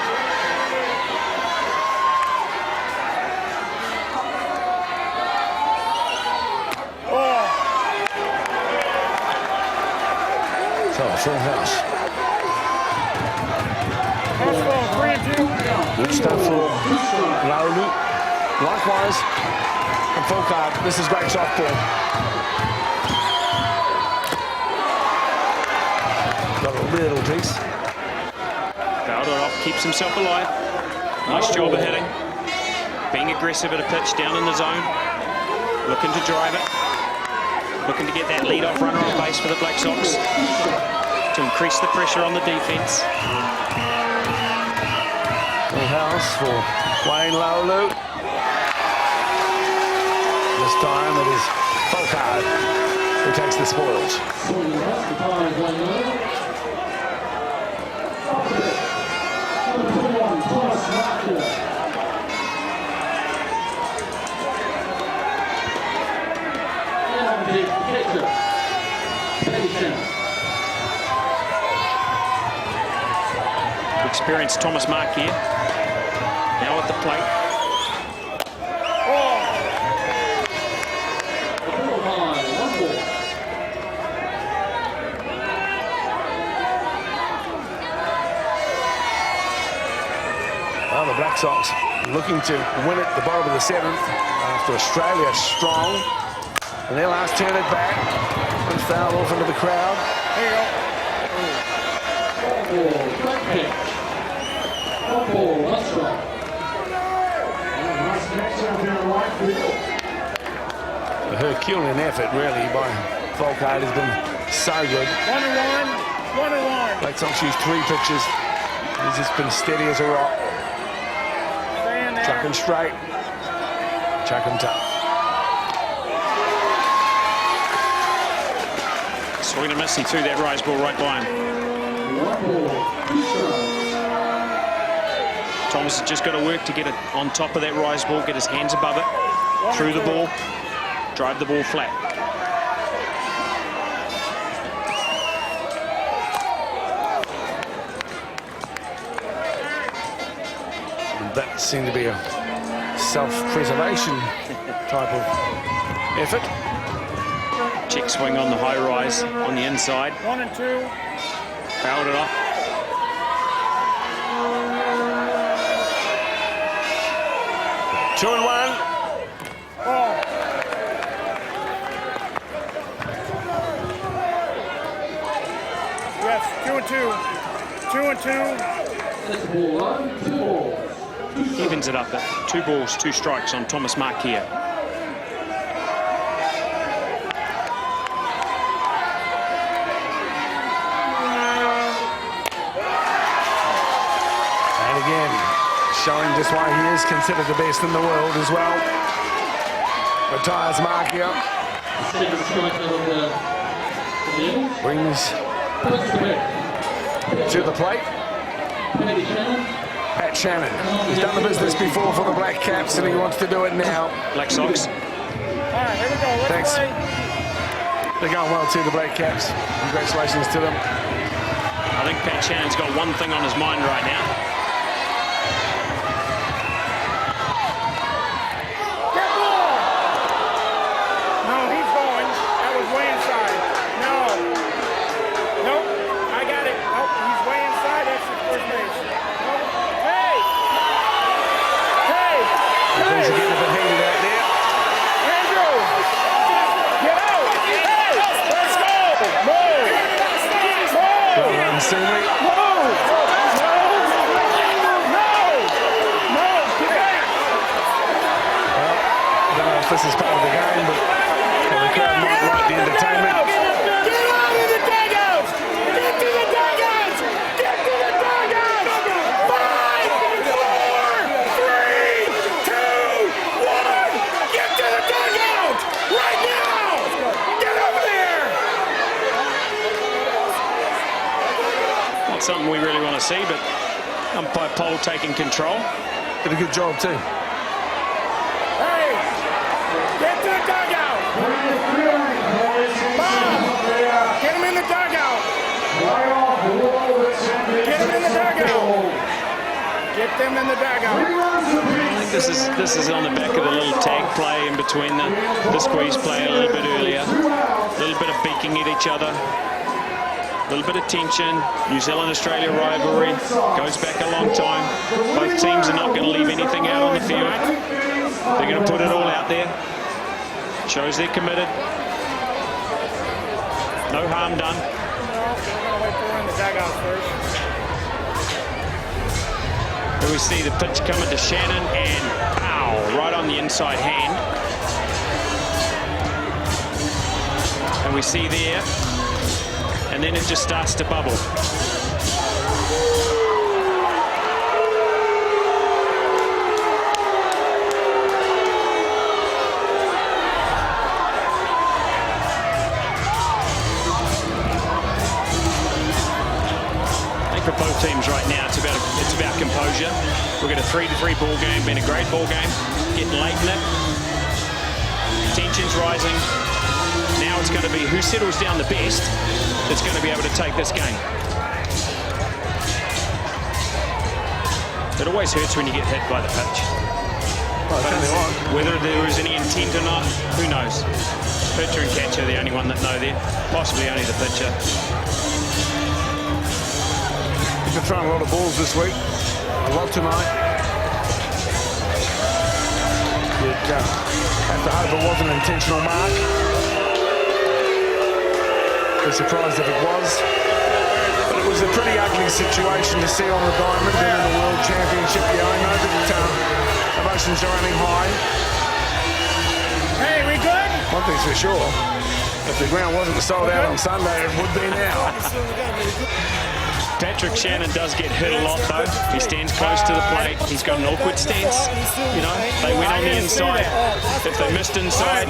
So, full house. Good stuff for Laulu. Likewise, and Folkard. This is great softball. Got a little piece. Fouled it off, keeps himself alive. Nice job of hitting. Being aggressive at a pitch down in the zone. Looking to drive it. Looking to get that lead-off runner on base for the Black Sox to increase the pressure on the defense. Full house for Wayne Laulu. This time it is Folkard. who takes the spoils. Experienced Thomas Mark here. Now at the plate. Well, the Black Sox looking to win it the bottom of the 7th after Australia strong. And they'll last turn it back and foul off into the crowd. There you go. The Herculean effort, really, by Folkard has been so good. 1-1. Black Sox used 3 pitches. He's just been steady as a rock. Chuck him straight. Chuck him tough. Swing and miss. He threw that rise ball right by him. Thomas has just got to work to get it on top of that rise ball, get his hands above it, through the ball, drive the ball flat. And that seemed to be a self-preservation type of effort. Check swing on the high rise on the inside. 1 and 2. Fouled it off. Two and 1. Ball. Yes, 2 and 2. Evens it up at 2 balls, 2 strikes on Thomas Mark here. And again, showing just why he is considered the best in the world as well. Retires Mark here. Brings to the plate Pat Shannon. He's done the business before for the Black Caps and he wants to do it now. Black Sox. All right, here we go. Let's Thanks. play. They're going well too, the Black Caps. Congratulations to them. I think Pat Shannon's got one thing on his mind right now. No, he's going. That was way inside. No. Nope. I got it. Nope. He's way inside. That's his first base. Nope. Hey! Hey! Things are getting a bit heated out there. Andrew! Get out! Hey! Let's go! Move! Well done, Scenery. Move! No! Get back! Well, I don't know if this is part of the game, but the crowd might like the entertainment. Get out of the dugouts! Get to the dugouts! Get to the dugouts! 5, 4, 3, 2, 1! Get to the dugouts! Right now! Get over there! Not something we really want to see, but umpire Pole taking control. Did a good job too. Hey! Get to the dugout! Bob! Get him in the dugout! Get him in the dugout! Get them in the dugout! I think this is on the back of the little tag play in between the squeeze play a little bit earlier. A little bit of beaking at each other. A little bit of tension. New Zealand-Australia rivalry goes back a long time. Both teams are not going to leave anything out on the field. They're going to put it all out there. Shows they're committed. No harm done. We're going to wait for him in the dugout first. Here we see the pitch coming to Shannon and pow, right on the inside hand. And we see there, and then it just starts to bubble. teams right now. It's about composure. We've got a 3-3 ball game, been a great ball game, getting late in it. Tension's rising. Now it's going to be who settles down the best that's going to be able to take this game. It always hurts when you get hit by the pitch. Whether there was any intent or not, who knows? Pitcher and catcher are the only one that know there. Possibly only the pitcher. He's been throwing a lot of balls this week. A lot tonight. You'd have to hope it wasn't an intentional mark. Be surprised if it was. But it was a pretty ugly situation to see on the diamond and in the World Championship. Yeah, I know that emotions are running high. Hey, we good? One thing's for sure, if the ground wasn't sold out on Sunday, it would be now. Patrick Shannon does get hit a lot, though. He stands close to the plate. He's got an awkward stance. You know, they went on the inside. If they missed inside,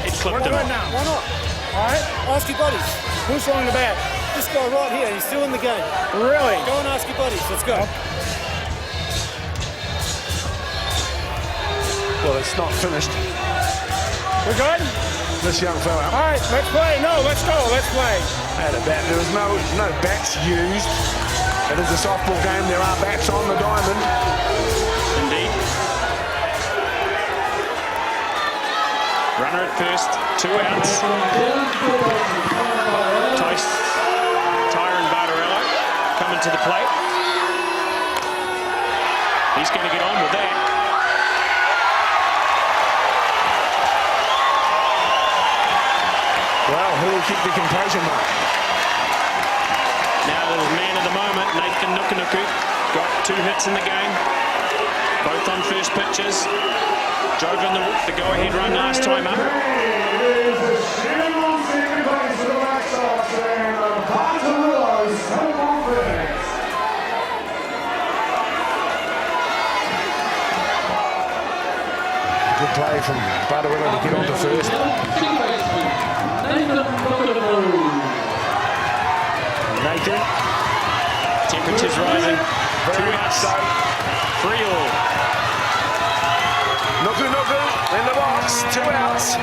it clipped them. Why not? All right, ask your buddies. Who's throwing the bat? This guy right here, he's still in the game. Really? Go and ask your buddies. Let's go. Well, it's not finished. We good? This young fella All right, let's play. No, let's go. Let's play. had a bat. There was no bats used. It is a softball game. There are bats on the diamond. Indeed. Runner at first, 2 outs. Tyron Bardarello coming to the plate. He's going to get on with that. Well, who will keep the composure mark? Now the man of the moment, Nathan Nukunuku, got 2 hits in the game, both on first pitches. Drove in the go-ahead run last time up. Good play from Bardarello to get onto first. Nathan. Temperatures rising. Very 2 outs. so. 3 all. Nuku in the box. 2 outs.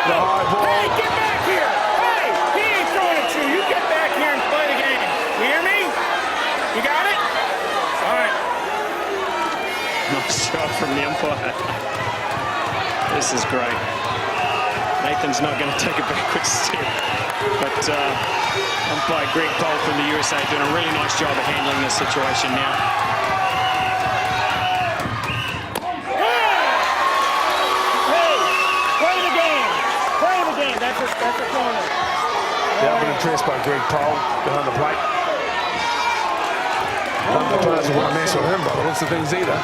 The high ball. Hey, get back here. Hey, he ain't throwing at you. You get back here and play the game. You hear me? You got it? All right. Nice shot from the umpire. This is great. Nathan's not going to take a backward step. But umpire Greg Pohl from the USA doing a really nice job of handling this situation now. That's a corner. Yeah, I've been impressed by Greg Pohl behind the plate. None of the players will want to mess with him by the looks of things either.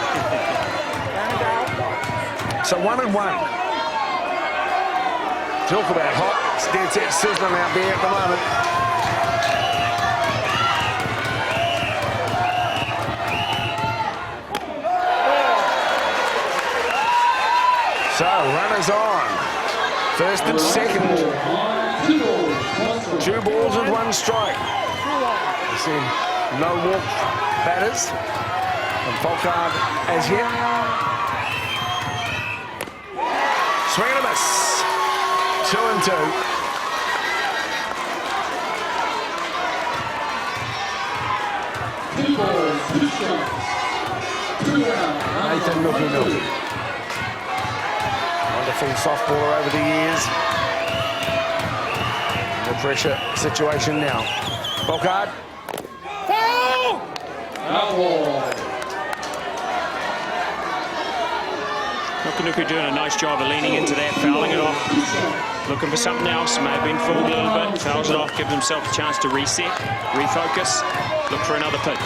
So 1-1. Talk about hot. It's dead set sizzling out there at the moment. So runners on. First and second. 2 balls and 1 strike. You see no walk batters. And Folkard as yet. Swing and a miss. 2-2. Nathan Nuku. Wonderful softballer over the years. The pressure situation now. Folkard. Nuku doing a nice job of leaning into that, fouling it off. Looking for something else, may have been fooled a little bit. Fouls it off, gives himself a chance to reset, refocus, look for another pitch.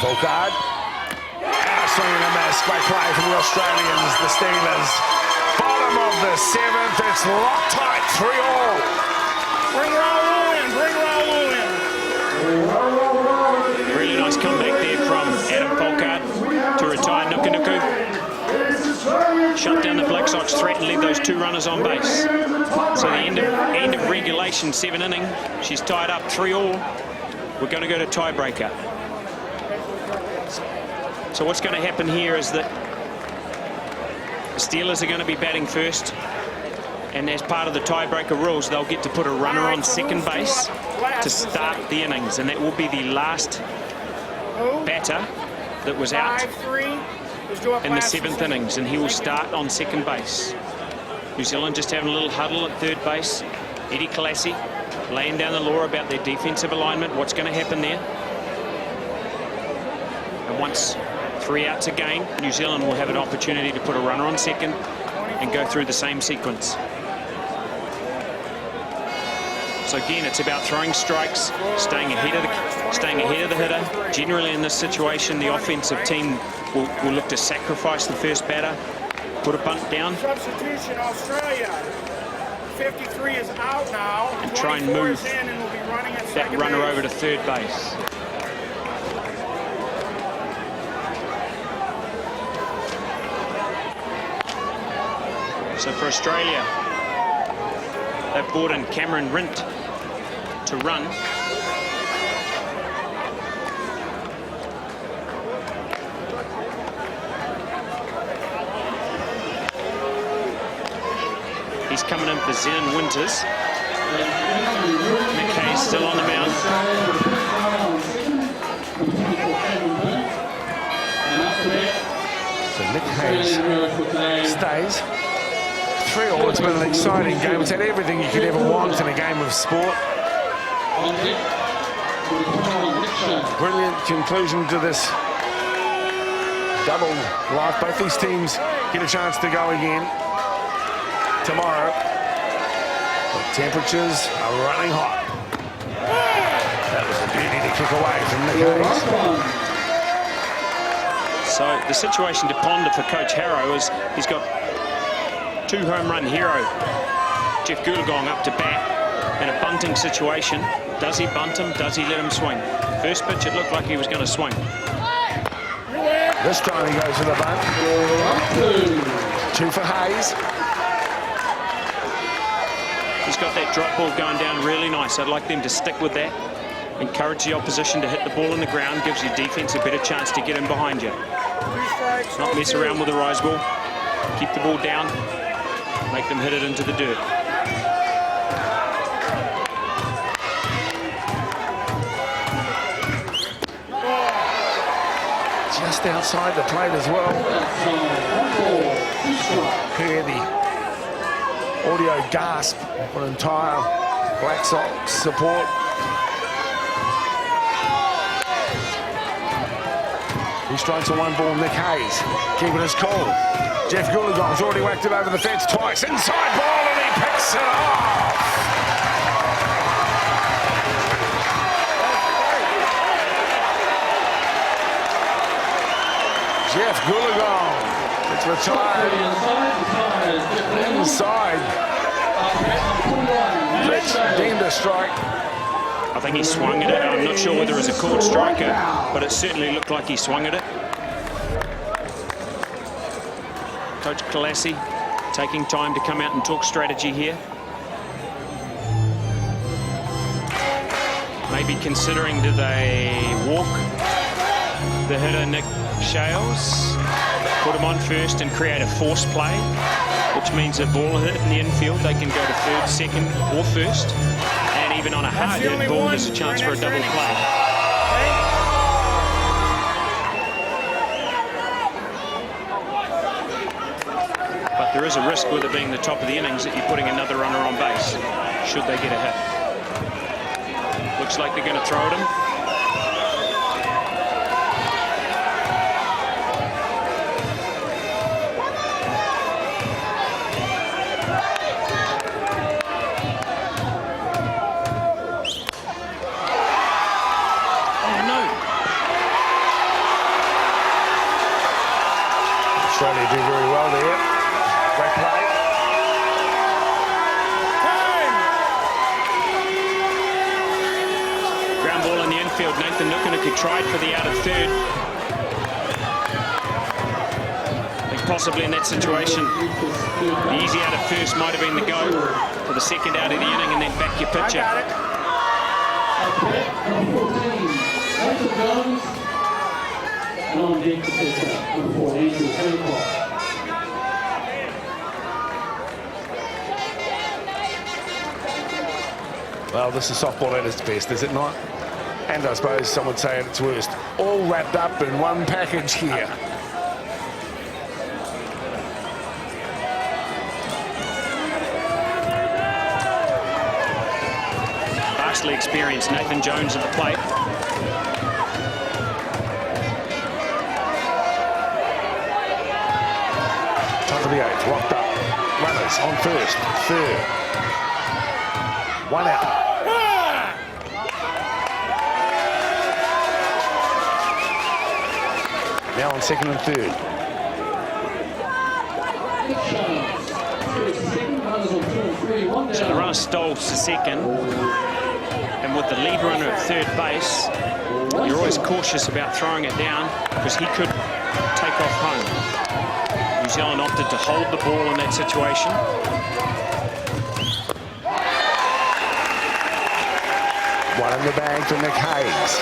Folkard. Swing and a miss. Great play from the Australians, the Steelers. Bottom of the 7th. It's locked tight, 3-all. Bring Raul in. Bring Raul in. Really nice comeback there from Adam Folkard to retire Nuku. Blackhawks threaten, leave those 2 runners on base. So the end of regulation, 7 inning. She's tied up 3-all. We're going to go to tiebreaker. So what's going to happen here is that the Steelers are going to be batting first. And as part of the tiebreaker rules, they'll get to put a runner on second base to start the innings. And that will be the last batter that was out in the 7th innings. And he will start on second base. New Zealand just having a little huddle at third base. Eddie Collassi laying down the law about their defensive alignment. What's going to happen there? And once 3 outs again, New Zealand will have an opportunity to put a runner on second and go through the same sequence. So again, it's about throwing strikes, staying ahead of the hitter. Generally in this situation, the offensive team will look to sacrifice the first batter, put a bunt down. Substitution, Australia. 53 is out now. And try and move that runner over to third base. So for Australia, they've brought in Cameron Rint to run. He's coming in for Zen Winters. Nick Hayes still on the mound. So Nick Hayes stays. 3-all. It's been an exciting game. It's had everything you could ever want in a game of sport. Brilliant conclusion to this double life. Both these teams get a chance to go again tomorrow. The temperatures are running hot. That was a beauty to kick away from Nick Hayes. So the situation to ponder for Coach Harrow is he's got 2 home run hero, Jeff Goolagong, up to bat in a bunting situation. Does he bunt him? Does he let him swing? First pitch, it looked like he was going to swing. This time he goes for the bunt. 2 for Hayes. He's got that drop ball going down really nice. I'd like them to stick with that. Encourage the opposition to hit the ball in the ground. Gives your defense a better chance to get in behind you. Not mess around with the rise ball. Keep the ball down. Make them hit it into the dirt. Just outside the plate as well. Hear the audio gasp for entire Black Sox support. 2 strikes and 1 ball. Nick Hayes keeping his cool. Jeff Goolagong's already whacked it over the fence twice. Inside ball, and he picks it off. Jeff Goolagong. It's retired. Inside. Rich deemed a strike. I think he swung at it. I'm not sure whether it was a caught striker, but it certainly looked like he swung at it. Coach Collassi taking time to come out and talk strategy here. Maybe considering, do they walk the hitter Nick Shales, put him on first and create a force play, which means a ball hit in the infield, they can go to third, second or first, and even on a hard hit ball there's a chance for a double play. But there is a risk with it being the top of the innings that you're putting another runner on base should they get a hit. Looks like they're going to throw at him. Australia do very well there. Great play. Ground ball in the infield. Nathan Nukunuku tried for the out of third. I think possibly in that situation. The easy out of first might have been the go for the second out of the inning, and then back your pitcher. And on deck to pitcher, number 4, Andrew Hancock. Well, this is softball at its best, is it not? And I suppose some would say at its worst. All wrapped up in one package here. Vastly experienced Nathan Jones at the plate. Top of the 8th, locked up. Runners on first, third. One out. Now on second and third. So the runner stole to second, and with the lead runner at third base, you're always cautious about throwing it down because he could take off home. New Zealand opted to hold the ball in that situation. One in the bag for Nick Hayes.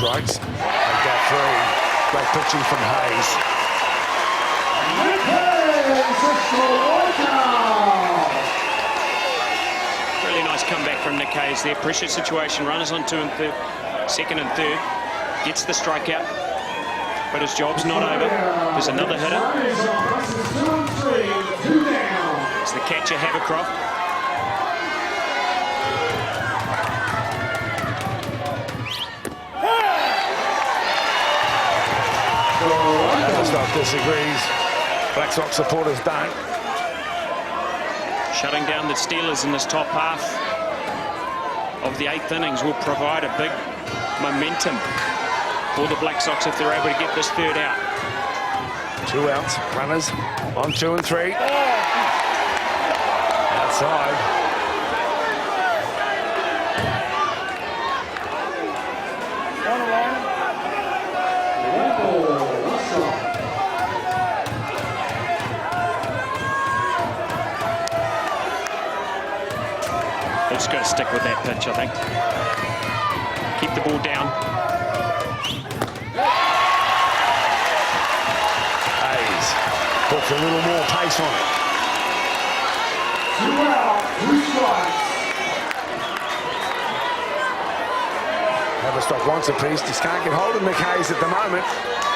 Strikes. They got three. Great pitching from Hayes. Really nice comeback from Nick Hayes there. Pressure situation. Runners on second and third. Gets the strikeout. But his job's not over. There's another hitter. It's the catcher, Havercroft. Stock disagrees. Black Sox supporters don't. Shutting down the Steelers in this top half of the 8th innings will provide a big momentum for the Black Sox if they're able to get this third out. 2 outs. Runners on 2 and 3. Outside. Just got to stick with that pitch, I think. Keep the ball down. Hayes puts a little more pace on it. 2 out, 2 strikes. Haverstock wants a piece. Just can't get hold of Nick Hayes at the moment.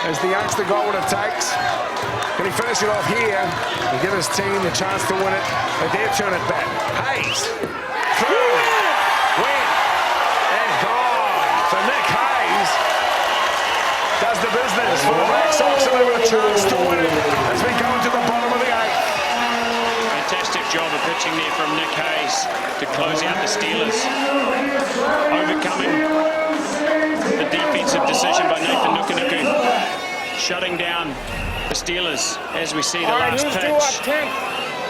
As the youngster got what it takes. Can he finish it off here and give his team the chance to win it? They dare turn it back. Hayes. Through, win, and gone for Nick Hayes. Does the business for the Black Sox and they have a chance to win it as we go into the bottom of the 8th. Fantastic job of pitching there from Nick Hayes to close out the Steelers. Overcoming the defensive decision by Nathan Nukunuku. Shutting down the Steelers as we see the last pitch.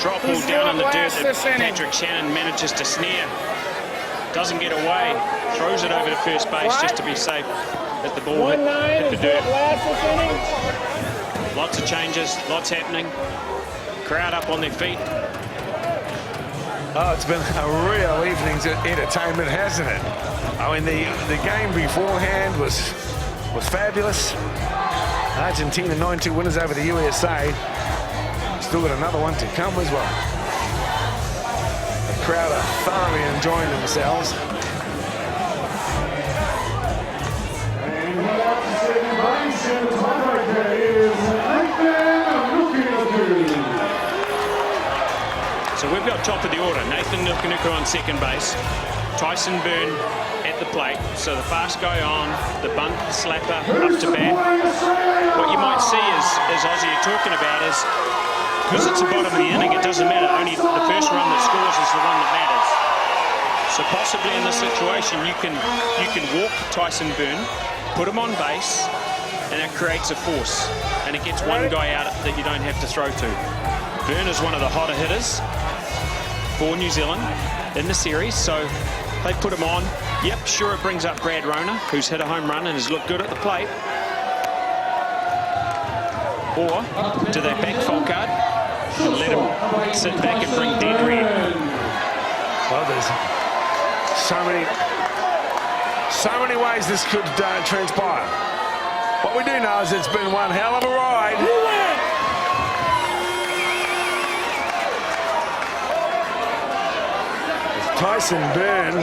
Drop ball down on the dirt that Patrick Shannon manages to snare. Doesn't get away. Throws it over to first base just to be safe as the ball hit the dirt. Lots of changes, lots happening. Crowd up on their feet. Oh, it's been a real evening's entertainment, hasn't it? I mean, the game beforehand was fabulous. Argentina 9-2 winners over the USA. Still got another one to come as well. The crowd are thoroughly enjoying themselves. And we're out to second base, and the tiebreaker is Nathan Nukunuku. So we've got top of the order. Nathan Nukunuku on second base. Tyson Byrne at the plate. So the fast guy on, the bunt slapper up to bat. What you might see is, as Ozzy you're talking about, is because it's the bottom of the inning, it doesn't matter. Only the first run that scores is the one that matters. So possibly in this situation, you can walk Tyson Byrne, put him on base, and it creates a force, and it gets one guy out that you don't have to throw to. Byrne is one of the hotter hitters for New Zealand in the series, so they put him on. Yep, sure, it brings up Brad Rona, who's hit a home run and has looked good at the plate. Or do they back Folkard and let him sit back and bring dead red? Well, there's so many ways this could transpire. What we do know is it's been one hell of a ride. Tyson Byrne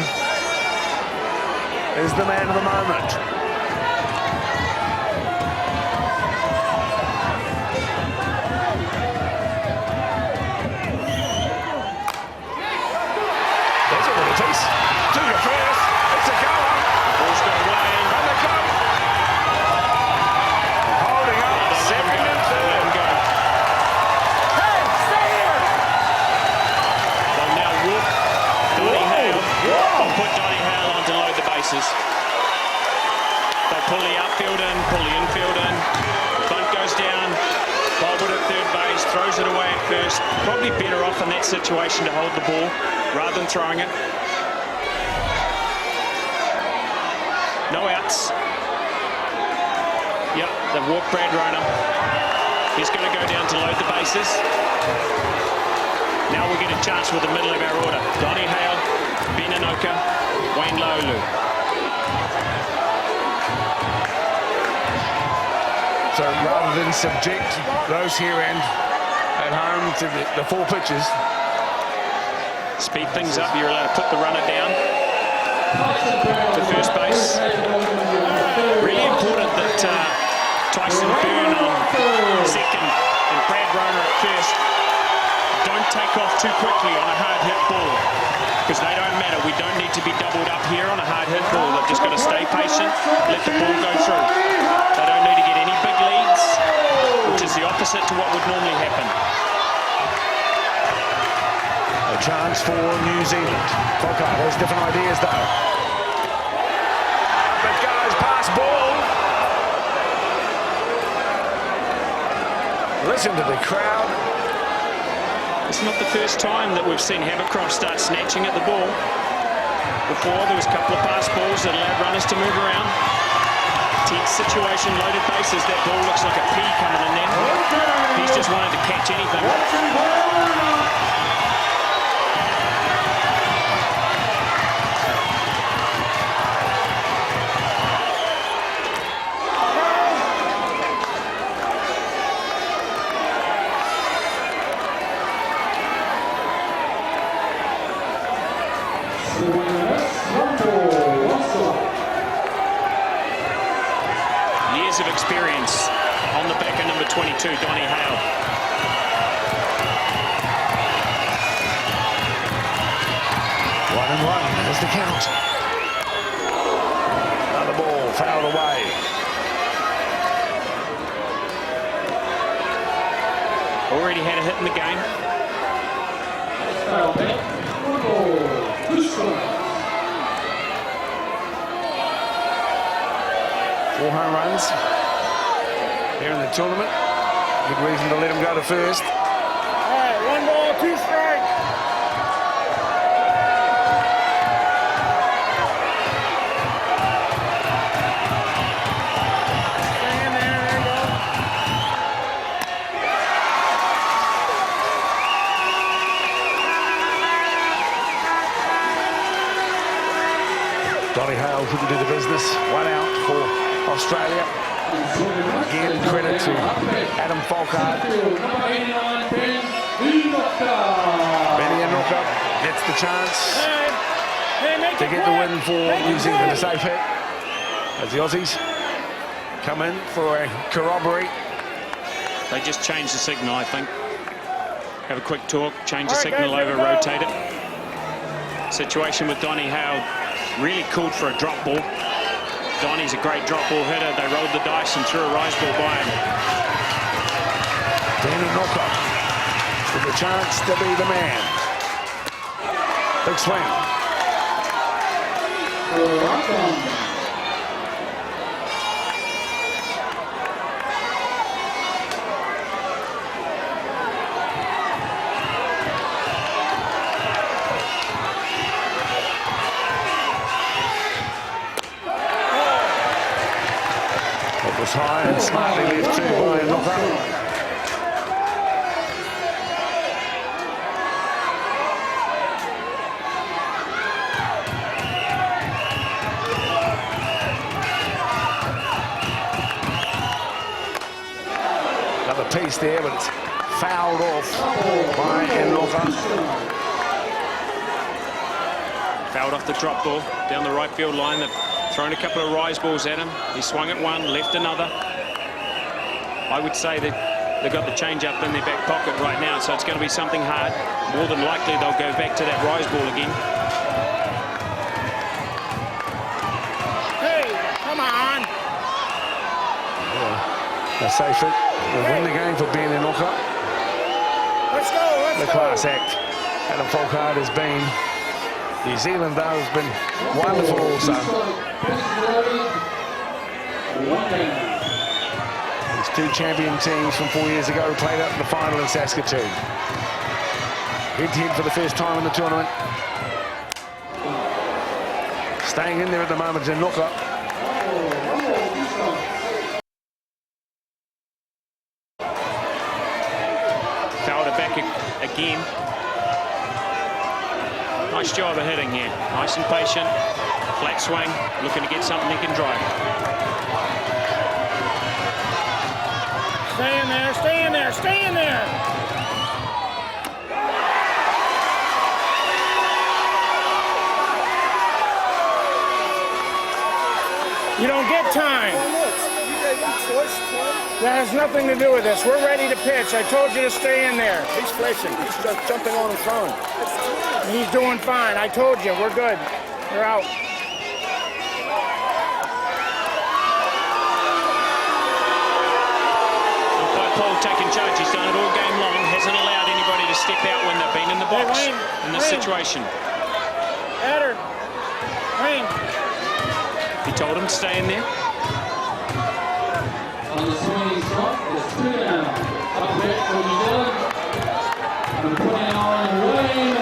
is the man of the moment. There's a little piece. To the first. It's a goal. Ball's got away. And the goal. Holding up. Second and third. Let him go. Hey, stay here! They'll now walk Donnie Hale. They'll put Donnie Hale on to load the bases. They'll pull the outfield in, pull the infield in. Bunt goes down. Bobwood at third base, throws it away at first. Probably better off in that situation to hold the ball rather than throwing it. No outs. Yep, they've walked Brad Rona. He's going to go down to load the bases. Now we'll get a chance with the middle of our order. Donnie Hale, Ben Anoka, Wayne Laulu. So rather than subject those here and at home to the four pitches, Speed things up, you're allowed to put the runner down to first base. Really important that Tyson Byrne on second and Brad Rona at first don't take off too quickly on a hard hit ball, because they don't matter. We don't need to be doubled up here on a hard hit ball. They've just got to stay patient, let the ball go through. They don't need to get any big leads, which is the opposite to what would normally happen. a chance for New Zealand. Folkard has different ideas though. Up it goes, pass ball. Listen to the crowd. It's not the first time that we've seen Havercroft start snatching at the ball. Before, there was a couple of pass balls that allowed runners to move around. Tense situation, loaded bases. That ball looks like a pea coming in there. He's just wanted to catch anything. Years of experience on the back of number 22, Donnie Hale. One and one, there's the count. Another ball fouled away. Already had a hit in the game. Four home runs here in the tournament. Good reason to let him go to first. All right, 1 ball, 2 strikes. Stay in there, there you go. Donnie Hale couldn't do the business. One out for Australia. Again, credit to Adam Folkard. Benny Anoka gets the chance to get the win for New Zealand. A safe hit as the Aussies come in for a corroborate. They just changed the signal, I think. Have a quick talk, change the signal over, rotate it. Situation with Donnie Hale really called for a drop ball. Donnie's a great drop ball hitter. They rolled the dice and threw a rise ball by him. Ben Anoka with a chance to be the man. Big swing. was high and smartly left too by a knocker. Another piece there, but it's fouled off by Enoka. Fouled off the drop ball down the right field line. They've thrown a couple of rise balls at him. He swung at one, left another. I would say that they've got the change up in their back pocket right now, so it's going to be something hard. More than likely they'll go back to that rise ball again. Hey, come on. They say they'll win the game for Ben Enoka. Let's go, let's The go. class act. Adam Folkard has been. New Zealand, though, has been wonderful also. These two champion teams from 4 years ago played out in the final in Saskatoon. Head-to-head for the first time in the tournament. Staying in there at the moment is Enoka. Fouled it back again. Nice job of hitting here. Nice and patient. Flat swing. Looking to get something he can drive. Stay in there, stay in there, stay in there. You don't get time. That has nothing to do with this. We're ready to pitch. I told you to stay in there. He's flashing. He's just jumping on and throwing. He's doing fine. I told you, we're good. We're out. By Paul taking charge. He's done it all game long. Hasn't allowed anybody to step out when they've been in the box Wayne, in this Wayne. situation. Adder. Wayne. He told him to stay in there. On the swinging slot is 2 down. Up back for New Zealand. And putting on Wayne.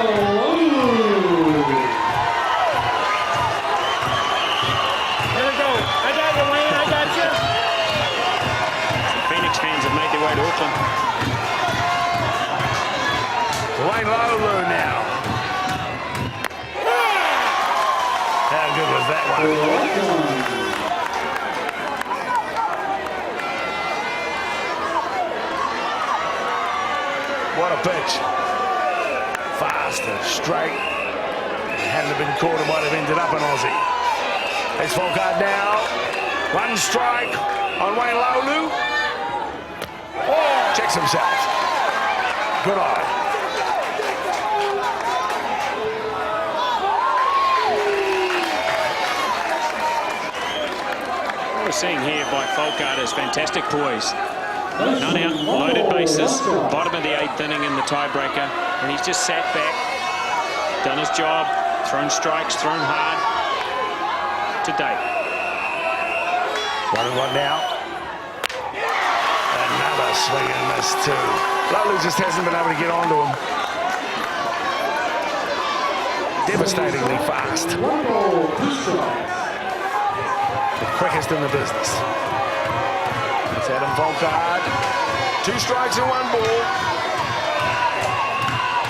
There we go. I got you, Wayne. I got you. The Phoenix fans have made their way to Auckland. Wayne Lolu now. How good was that one? What a pitch. Fast and straight. Hadn't have been caught, it might have ended up an Aussie. It's Folkard now. One strike on Wayne Lolu. Checks himself. Good eye. What we're seeing here by Folkard is fantastic poise. None out, loaded bases, bottom of the 8th inning in the tiebreaker, and he's just sat back, done his job, thrown strikes, thrown hard to date. 1-1 now. Another swing and miss too. Lolu just hasn't been able to get onto him. Devastatingly fast. The quickest in the business. That's Adam Folkard. 2 strikes and 1 ball.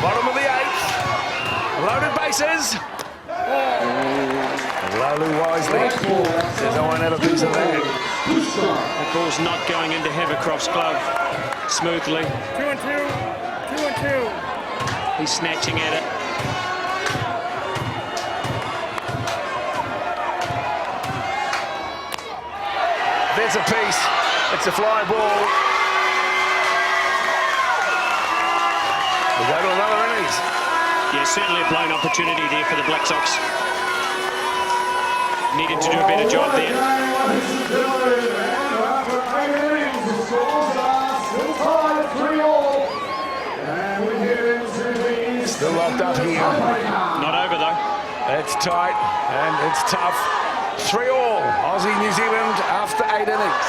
Bottom of the 8th. Loaded bases. Lolu wisely says, I won't have a piece of that. The ball's not going into Havercroft's glove smoothly. 2 and 2. 2 and 2. He's snatching at it. There's a piece. It's a fly ball. We go to another innings. Yeah, certainly a blown opportunity there for the Black Sox. Needed to do a better job there. Still locked up here. Not over though. It's tight and it's tough. 3-3. Aussie, New Zealand after 8 innings.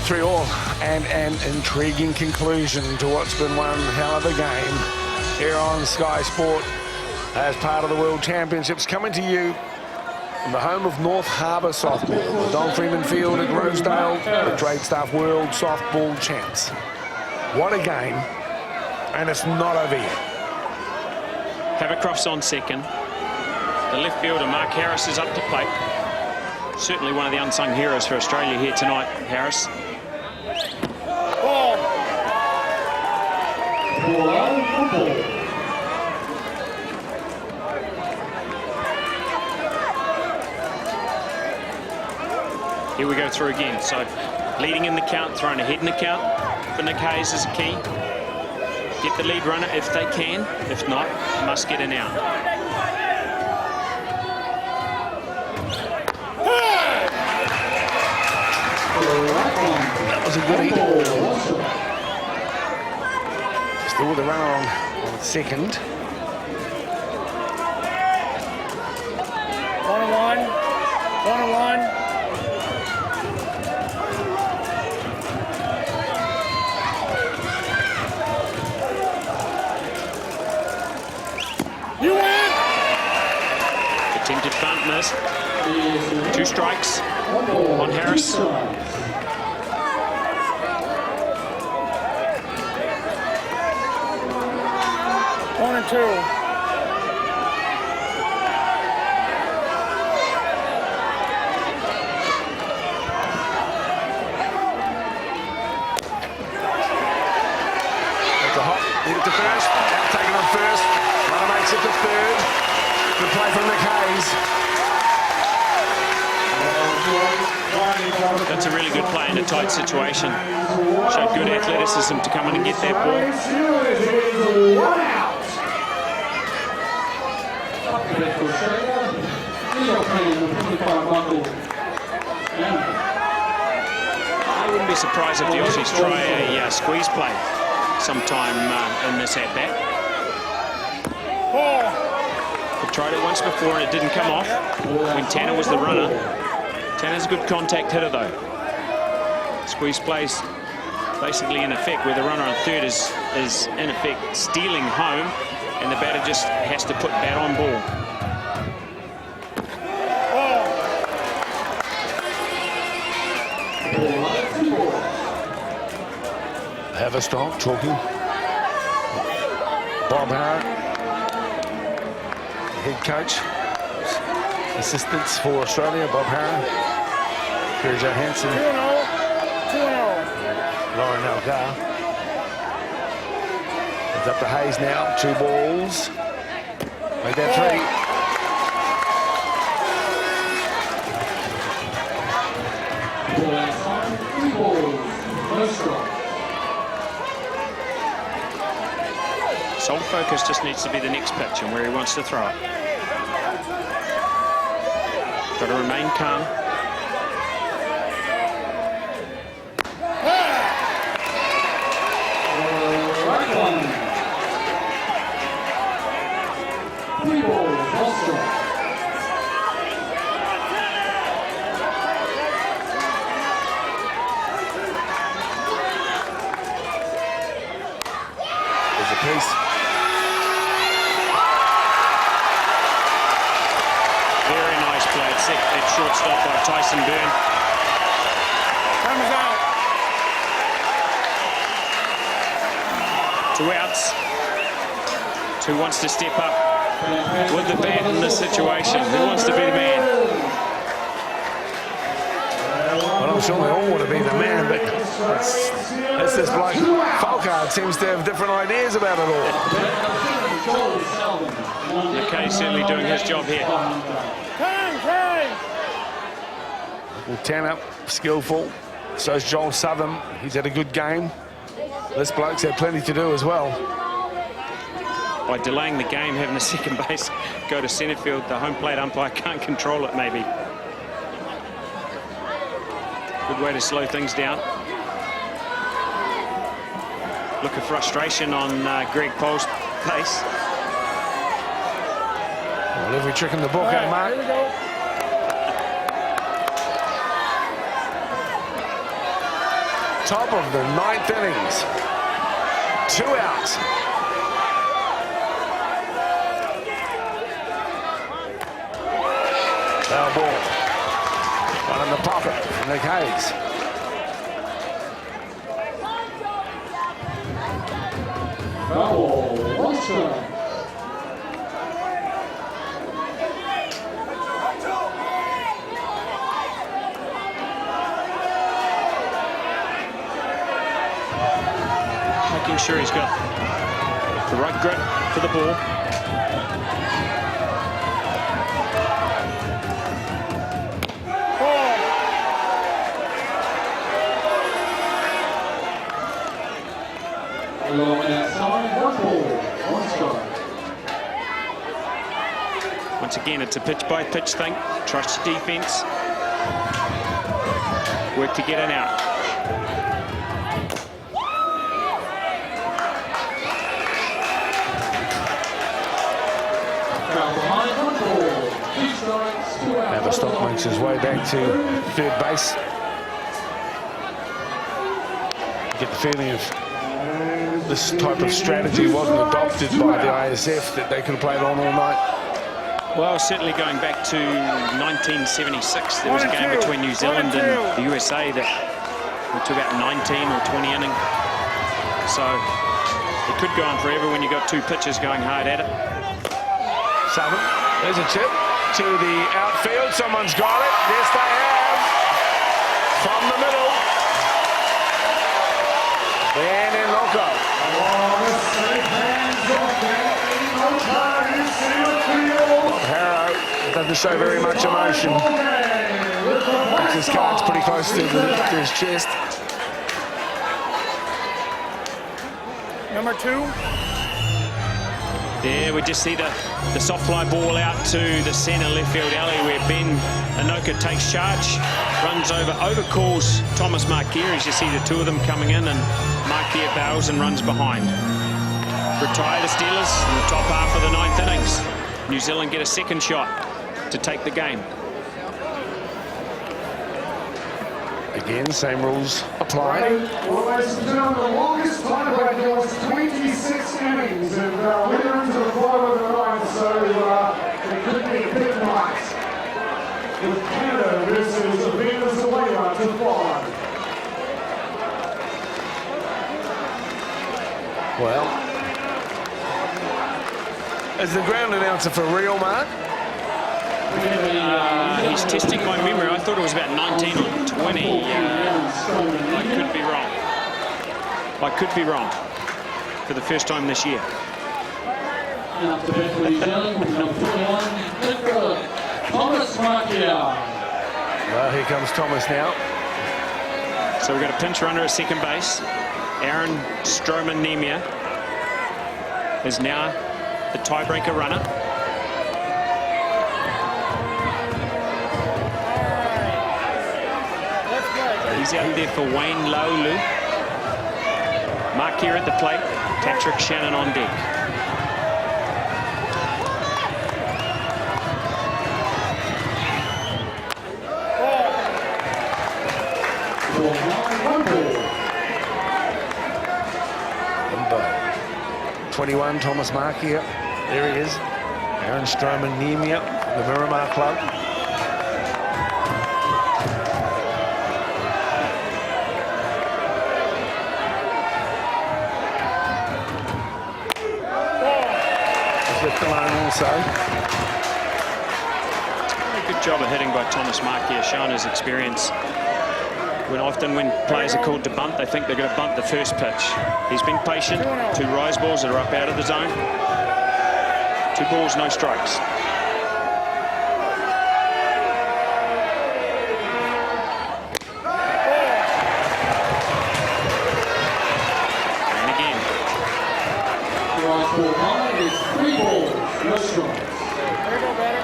3-3 and an intriguing conclusion to what's been one hell of a game here on Sky Sport as part of the World Championships, coming to you from the home of North Harbour Softball, the Don Freeman Field at Rosedale, the Trade Staff World Softball Champs. What a game, and it's not over yet. Havercroft's on second. The left fielder, Mark Harris, is up to plate. Certainly one of the unsung heroes for Australia here tonight, Harris. Ball. Here we go through again. So leading in the count, thrown ahead in the count for Nick Hayes is a key. Get the lead runner if they can. If not, must get an out. That was a goodie. Still with the runner on second. 1-1. 1-1. You win! Attempted bunt miss. 2 strikes on Harris. 1-2. That's a hop. Lead it to first. Out taken on first. Runner makes it to third. Good play from Nick Hayes. That's a really good play in a tight situation. Showed good athleticism to come in and get that ball. I wouldn't be surprised if the Aussies try a squeeze play sometime in this at-bat. They tried it once before and it didn't come off when Tanner was the runner. Tanner's a good contact hitter though. Squeeze plays basically in effect where the runner on third is in effect stealing home and the batter just has to put bat on ball. Haverstock talking. Bob Harrow, head coach. Assistants for Australia, Bob Harrow. Kerry Johansson. 2-0. Lauren Algar. It's up to Hayes now. 2 balls. Make that 3. Sole focus just needs to be the next pitch and where he wants to throw it. Got to remain calm. There's a piece. Very nice play at shortstop by Tyson Byrne. Time is out. 2 outs. 2 wants to step up with the bat in this situation. Who wants to be the man? Well, I'm sure we all want to be the man, but it's this bloke. Falkard seems to have different ideas about it all. McKay certainly doing his job here. Well, Tanner, skillful. So's Joel Southern. He's had a good game. This bloke's had plenty to do as well. By delaying the game, having the second base go to centre field, the home plate umpire can't control it, maybe. Good way to slow things down. Look of frustration on Greg Pohl's face. Well, every trick in the book, eh, Mark? Here we go. top of the 9th innings. 2 outs. Foul ball. One in the pocket from Nick Hayes. Foul ball, 1 strike. Making sure he's got the right grip for the ball. Once again, it's a pitch-by-pitch thing. Trust your defense. Work to get an out. Stock makes his way back to third base. You get the feeling of this type of strategy wasn't adopted by the ISF, that they could have played on all night. Well, certainly going back to 1976, there was a game between New Zealand and the USA that went to about 19 or 20 innings. So it could go on forever when you've got 2 pitchers going hard at it. Southern, there's a chip to the outfield. Someone's got it. Yes, they have. From the middle. Then in loco. Harrow doesn't show very much emotion. His card's pretty close to his chest. Number 2. There we just see the soft fly ball out to the centre left field alley where Ben Anoka takes charge, runs overcalls Thomas Markier as you see the 2 of them coming in, and Markier bows and runs behind. Retire the Steelers in the top half of the 9th innings. New Zealand get a second shot to take the game. Again, same rules apply. Well, ladies and gentlemen, the longest tiebreak was 26 innings, and we're into the bottom of the 9th, so it could be a big night. With Canada versus Venezuela to follow. Well, is the ground announcer for real, Mark? He's testing my memory. I thought it was about 19 or 20. I could be wrong. I could be wrong for the first time this year. Thomas Markier. Well, here comes Thomas now. So we've got a pinch runner at second base. Aaron Stroman-Nemia is now the tiebreaker runner. He's out there for Wayne Laulu. Markier at the plate. Patrick Shannon on deck. Number 21, Thomas Markier. There he is. Aaron Stroman-Nemia, the Miramar Club. Also. Good job of hitting by Thomas Markier, showing his experience. Often when players are called to bunt, they think they're going to bunt the first pitch. He's been patient. 2 rise balls that are up out of the zone. 2 balls, no strikes. And again. Rise ball 9 is 3 balls. No strikes. There you go, batter.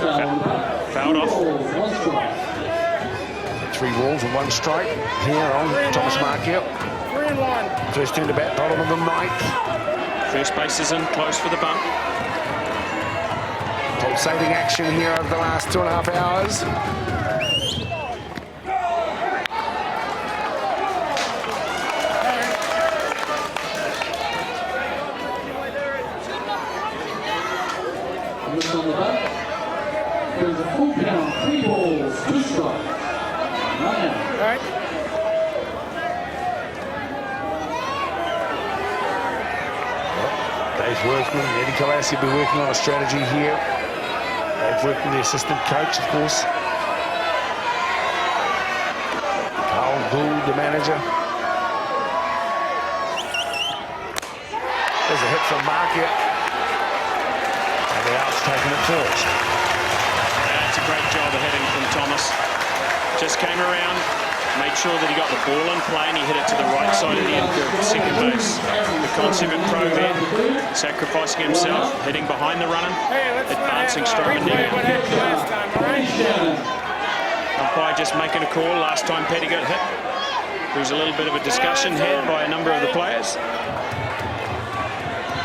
Foul. Fouled off. 3 balls and 1 strike here on Thomas Markell. 3 and 1. First in to bat, bottom of the 9th. First base is in, close for the bump. Pulsating action here over the last 2.5 hours. List on the back. There's a full count, 3 balls, 2 strikes. Not out. All right. Dave Workman, Eddie Colassi will be working on a strategy here. Dave Workman, the assistant coach, of course. Carl Gould, the manager. There's a hit from Markell. And the out's taking it first. That's a great job of hitting from Thomas. Just came around, made sure that he got the ball in play, and he hit it to the right side of the infield, second base. The consummate pro there, sacrificing himself, hitting behind the runner, advancing straight and down. Umpire just making a call. Last time Petty got hit, there was a little bit of a discussion had by a number of the players.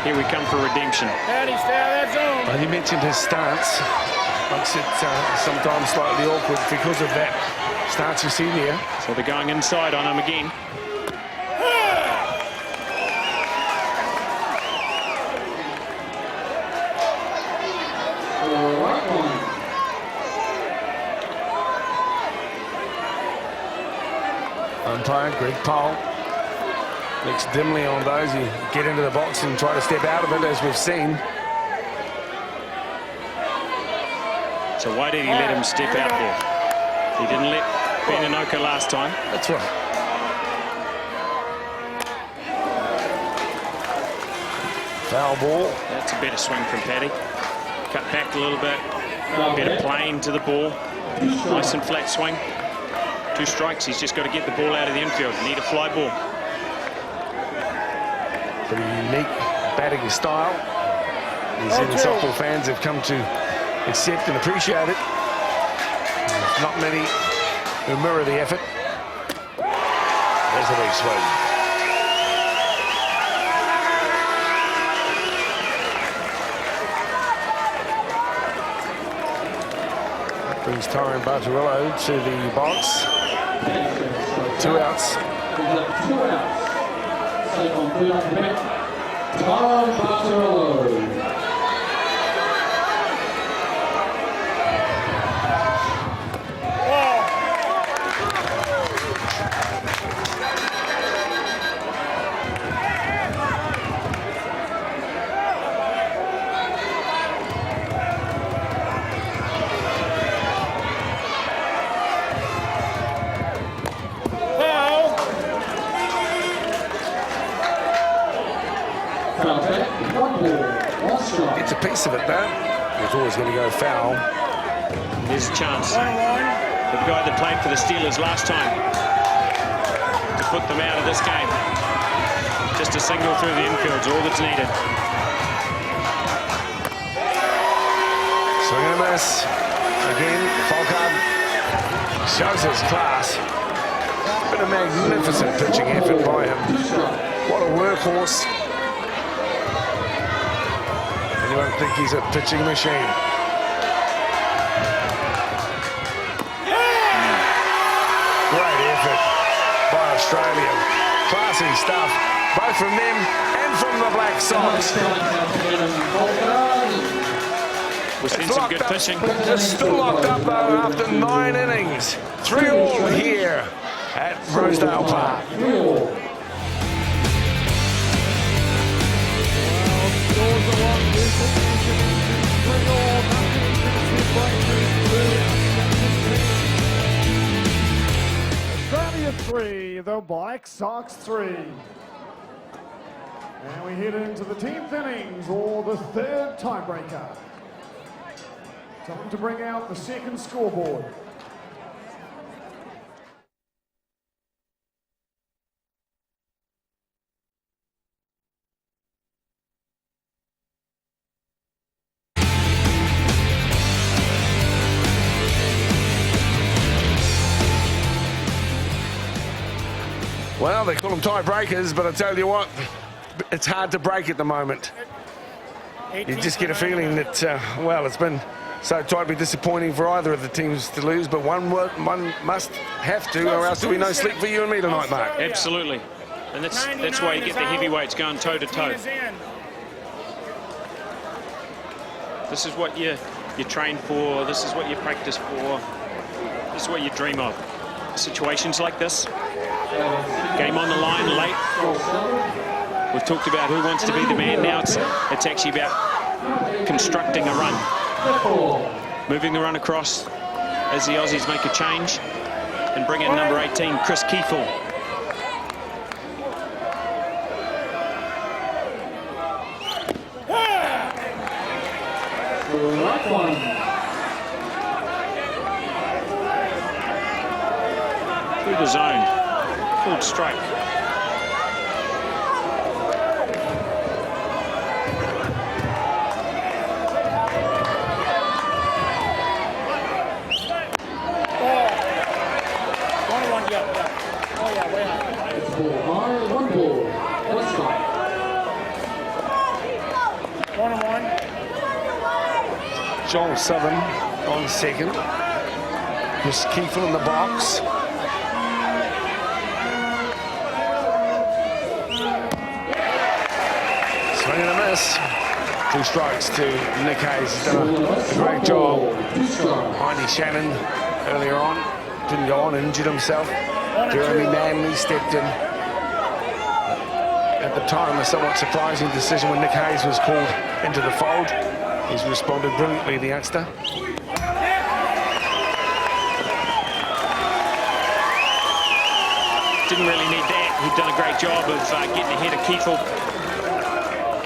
Here we come for redemption. Well, you mentioned his stance. Makes it sometimes slightly awkward because of that stance you see there. So they're going inside on him again. Umpire Greg Powell looks dimly on those who get into the box and try to step out of it, as we've seen. So why did he let him step out there? He didn't let Beninoka last time. That's right. Foul ball. That's a better swing from Paddy. Cut back a little bit. Better plane to the ball. Nice and flat swing. 2 strikes. He's just got to get the ball out of the infield. Need a fly ball. Pretty unique batting style. New Zealand softball fans have come to accept and appreciate it. There's not many who mirror the effort. There's a big swing. That brings Tyrone Bartorillo to the box. 2 outs. 2 outs. Safe on 3 off the bat. Tyrone Bartorillo. It's a piece of it, though. He's always going to go foul. There's a chance. The guy that played for the Steelers last time to put them out of this game. Just a single through the infield is all that's needed. Swing and a miss. Again, Falcard shows his class. Been a magnificent pitching effort by him. What a workhorse. Anyone think he's a pitching machine? Great effort by Australia. Classy stuff, both from them and from the Black Sox. We've seen some good pitching. It's still locked up, though, after 9 innings. 3-all here at Rosedale Park. Australia 3, the Black Sox 3. And we head into the 10th innings, or the 3rd tiebreaker. Time to bring out the 2nd scoreboard. Well, they call them tie breakers, but I tell you what, it's hard to break at the moment. You just get a feeling that, well, it's been so tightly disappointing for either of the teams to lose, but one must have to, or else there'll be no sleep for you and me tonight, Mark. Absolutely. And that's why you get the heavyweights going toe-to-toe. This is what you train for. This is what you practice for. This is what you dream of. Situations like this. Game on the line late. We've talked about who wants to be the man. Now it's actually about constructing a run. Moving the run across as the Aussies make a change and bring in number 18, Chris Kiefel. Through the zone, full strike. Joel Southern on second. Chris Kiefel in the box. Swing and a miss. 2 strikes to Nick Hayes. He's done a great job. Heine Shannon earlier on didn't go on, injured himself. Jeremy Manley stepped in. At the time, a somewhat surprising decision when Nick Hayes was called into the fold. He's responded brilliantly, the youngster. Didn't really need that. He'd done a great job of getting ahead of Kiefel.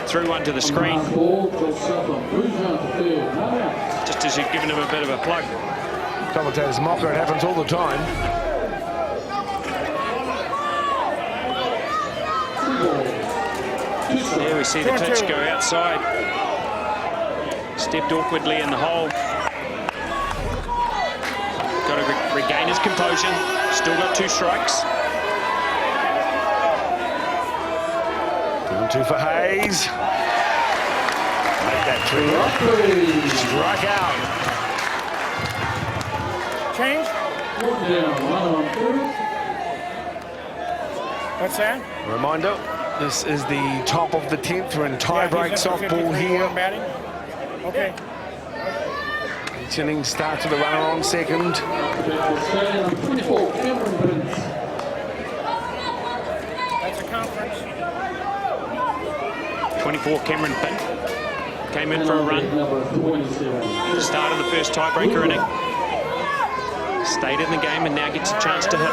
Threw one to the screen. Just as you've given him a bit of a plug. Commentators mock her, it happens all the time. There we see the pitch go outside. Stepped awkwardly in the hole. Got to regain his composure. Still got 2 strikes. 2 for Hayes. Make that 3. Strike out. Change? What's that? Reminder, this is the top of the 10th. We're in tie-break softball here. Okay. Each inning starts with a runner on second. 24, Cameron Prince. That's a conference. 24, Cameron Pint. Came in for a run. Started the first tiebreaker inning. Stayed in the game and now gets a chance to hit.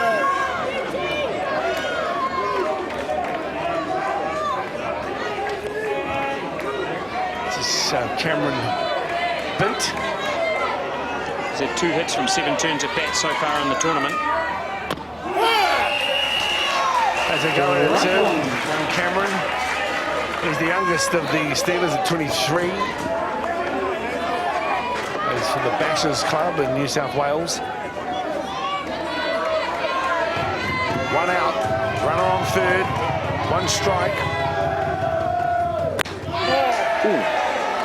Cameron Bint. He's had 2 hits from 7 turns at bat so far in the tournament. As they go into Cameron, he's the youngest of the Steelers at 23. He's for the Bashers Club in New South Wales. 1 out, runner on third, 1 strike. Ooh.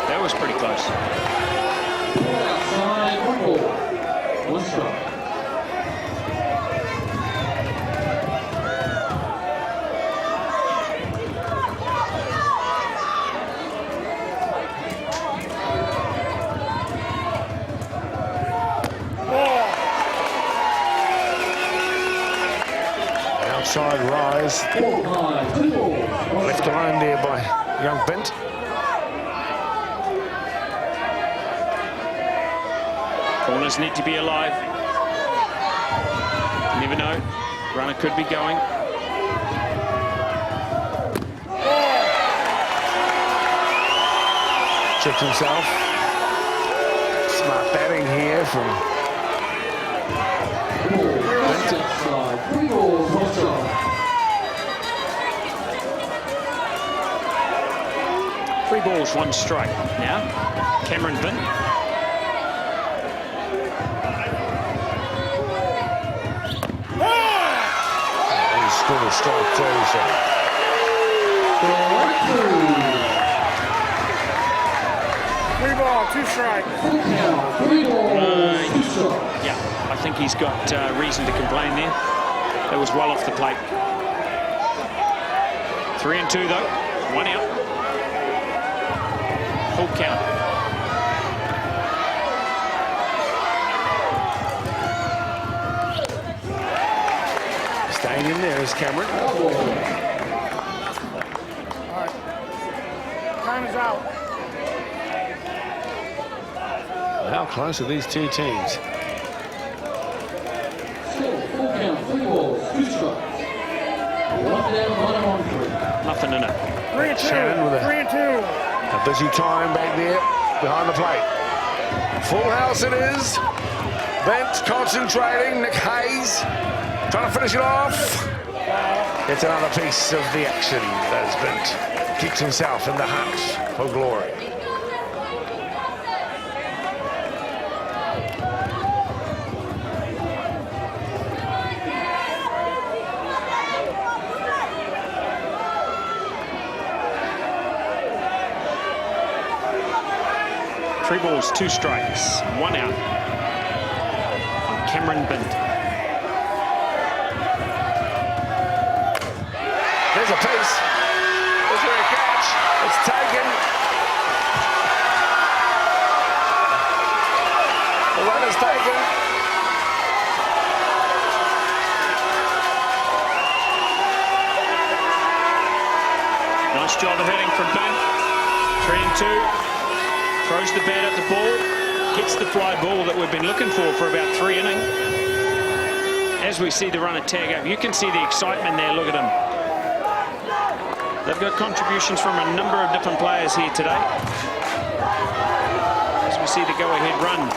That was pretty close. Outside, 1 ball, 1 strike. Outside rise. 4 high, 2 balls. Left alone there by young Bint. Corners need to be alive. You never know. Runner could be going. Checked himself. Smart batting here from Bint. Outside, 3 balls, 1 strike. 3 balls, 1 strike. Now, Cameron Bint. He's scored a strike too. So. Three ball, two strikes. Yeah, I think he's got reason to complain there. That was well off the plate. 3-2 though, 1 out. Full count. Staying in there is Cameron. All right. Time is out. How close are these two teams? Still, full count, 3 balls, 2 strikes. 1 down, 1 on 3. Nothing in it. 3-2. Shannon with 3-2. a busy time back there behind the plate. Full house it is. Bent concentrating. Nick Hayes trying to finish it off. It's another piece of the action as Bent keeps himself in the hunt for glory. Three balls, 2 strikes, 1 out on Cameron Bint. There's a piece. Is there a catch? It's taken. The run is taken. Nice job of hitting from Bint. 3-2. Throws the bat at the ball, gets the fly ball that we've been looking for about 3 innings. As we see the runner tag up, you can see the excitement there. Look at him. They've got contributions from a number of different players here today. As we see the go-ahead run.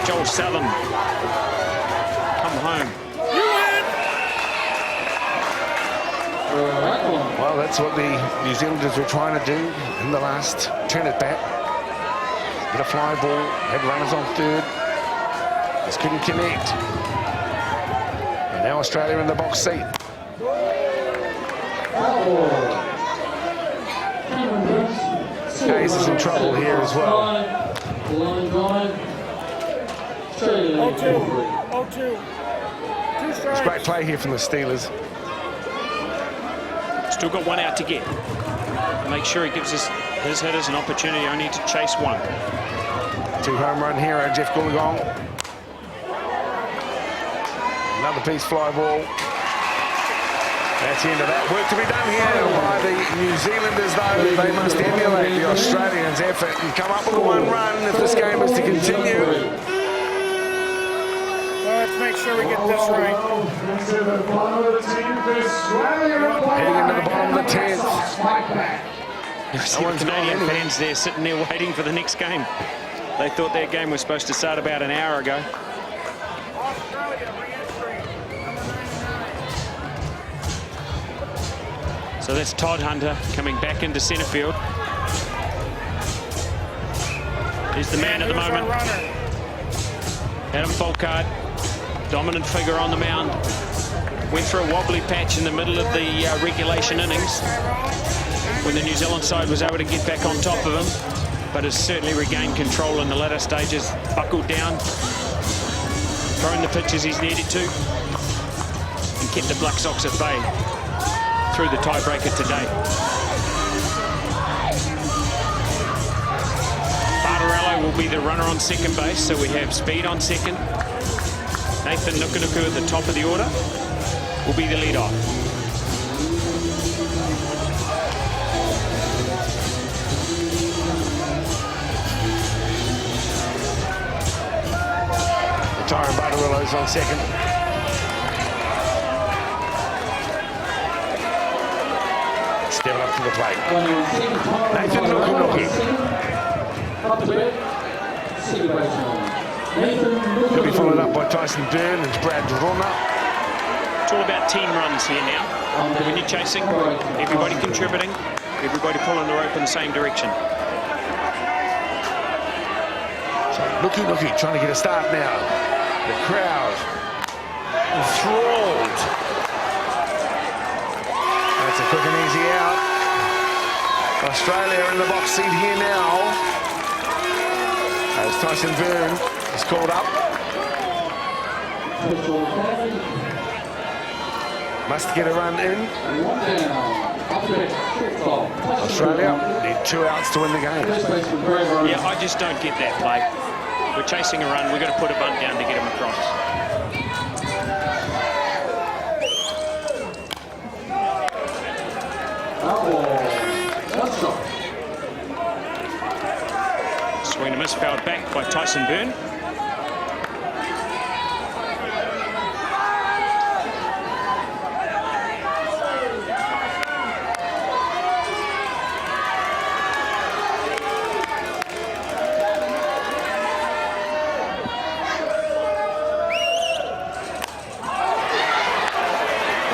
Joel Southern come home. Well, that's what the New Zealanders were trying to do in the last turn at bat. Get a fly ball, had runners on third. Just couldn't connect. And now Australia in the box seat. Hayes is in trouble here as well. 0-2. 2 It's strikes. great play here from the Steelers. Still got 1 out to get. Make sure he gives his hitters an opportunity only to chase 1. 2-home run hero, Jeff Goolagong. Another piece fly ball. That's the end of that. Work to be done here by the New Zealanders, though. They must emulate the Australians' effort and come up with 1 run if this game is to continue. Let's make sure we get this right. Heading into the bottom of the 10th. You see the Canadian fans there sitting there waiting for the next game. They thought their game was supposed to start about an hour ago. So that's Todd Hunter coming back into centre field. He's the man at the moment. Adam Folkard, dominant figure on the mound. Went through a wobbly patch in the middle of the regulation innings when the New Zealand side was able to get back on top of him, but has certainly regained control in the latter stages, buckled down, thrown the pitches he's needed to, and kept the Black Sox at bay through the tiebreaker today. Bartarello will be the runner on second base, so we have Speed on second. Nathan Nukunuku at the top of the order will be the leadoff. Tyron Bartarello's on second. Stepping up to the plate. Nathan Nukunuku. He'll be followed up by Tyson Byrne and Brad Rona. It's all about team runs here now. When you're chasing, everybody contributing, everybody pulling the rope in the same direction. So Nukunuku trying to get a start now. The crowd enthralled. That's a quick and easy out. Australia in the box seat here now. As Tyson Byrne is called up. Must get a run in. Australia need 2 outs to win the game. Yeah, I just don't get that play. We're chasing a run. We've got to put a bunt down to get him across. Swing and miss, fouled back by Tyson Byrne.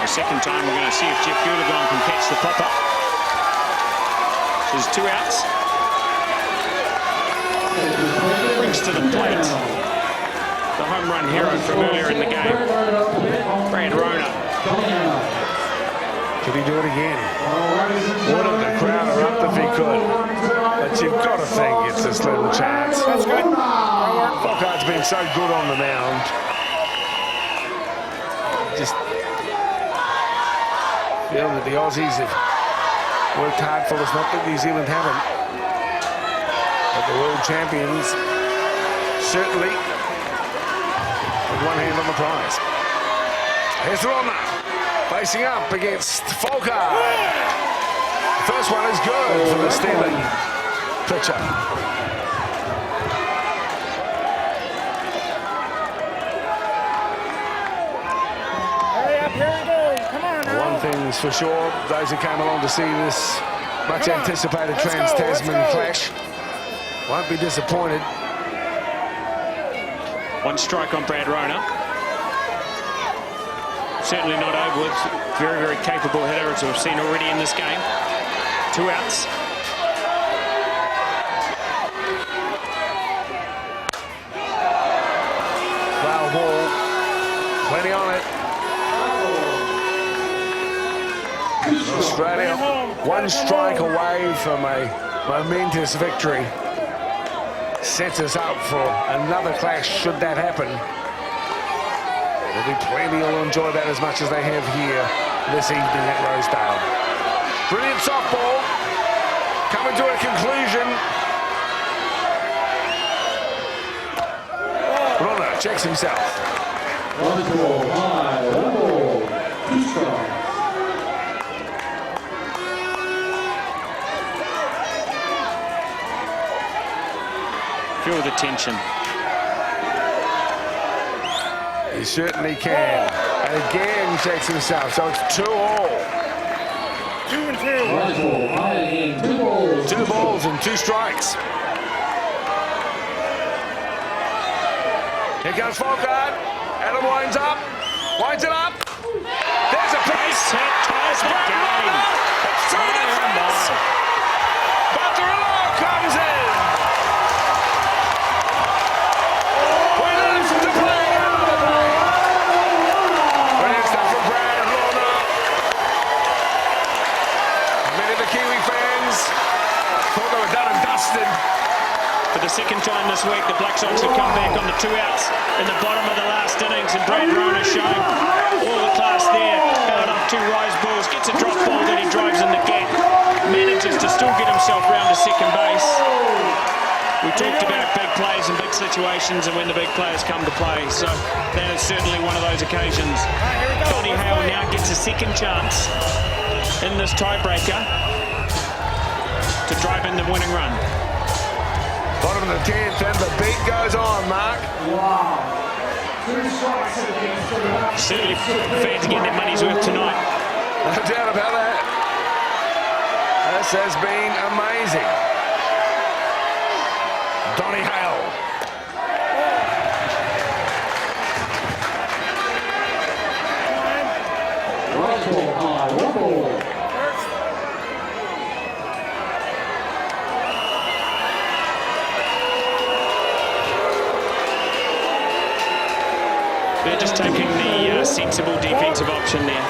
Second time, we're going to see if Jeff Goolagong can catch the pop-up. So there's 2 outs. Brings to the plate the home run hero from earlier in the game, Brad Rona. Could he do it again? Wanted the crowd erupt if he could. But you've got to think it's a slim chance. That's good. Foul's been so good on the mound. Just feel that the Aussies have worked hard for us, not that New Zealand haven't. But the world champions certainly with one hand on the prize. Here's Rona facing up against Foulkar. First one is good for the stealing pitcher. One thing's for sure, those who came along to see this much anticipated Trans-Tasman clash won't be disappointed. 1 strike on Brad Rona. Certainly not over with. Very, very capable hitter, as we've seen already in this game. 2 outs. Foul ball, plenty on it. Australia 1 strike away from a momentous victory. Sets us up for another clash should that happen. There'll be plenty who'll enjoy that as much as they have here this evening at Rosedale. Brilliant softball, coming to a conclusion. Rona checks himself. 1 ball, 2 strikes. Feel the tension. He certainly can. And again checks himself. So it's 2 all. 2 and 2. 2 balls. 2 balls and 2 strikes. Here comes Foulkar. Adam winds it up. There's a piece. Hit ties the game. It's through the fence. Bartolomeo comes in. We lose to play. Brilliant stuff from Brad and Rona. Many of the Kiwi fans thought they were done and dusted. For the second time this week, the Black Sox have come back on the 2 outs in the bottom of the last innings, and Brad Rona showing all the class there. Held up 2 rise balls, gets a drop ball that he drives in the gap, manages to still get himself round to second base. We talked about big plays and big situations and when the big players come to play, so that is certainly one of those occasions. Donny Hale now gets a second chance in this tiebreaker to drive in the winning run. Bottom of the 10th, and the beat goes on, Mark. Certainly fans are getting their money's worth tonight. No doubt about that. This has been amazing. Donny Hale. One ball. They're just taking the sensible defensive option there.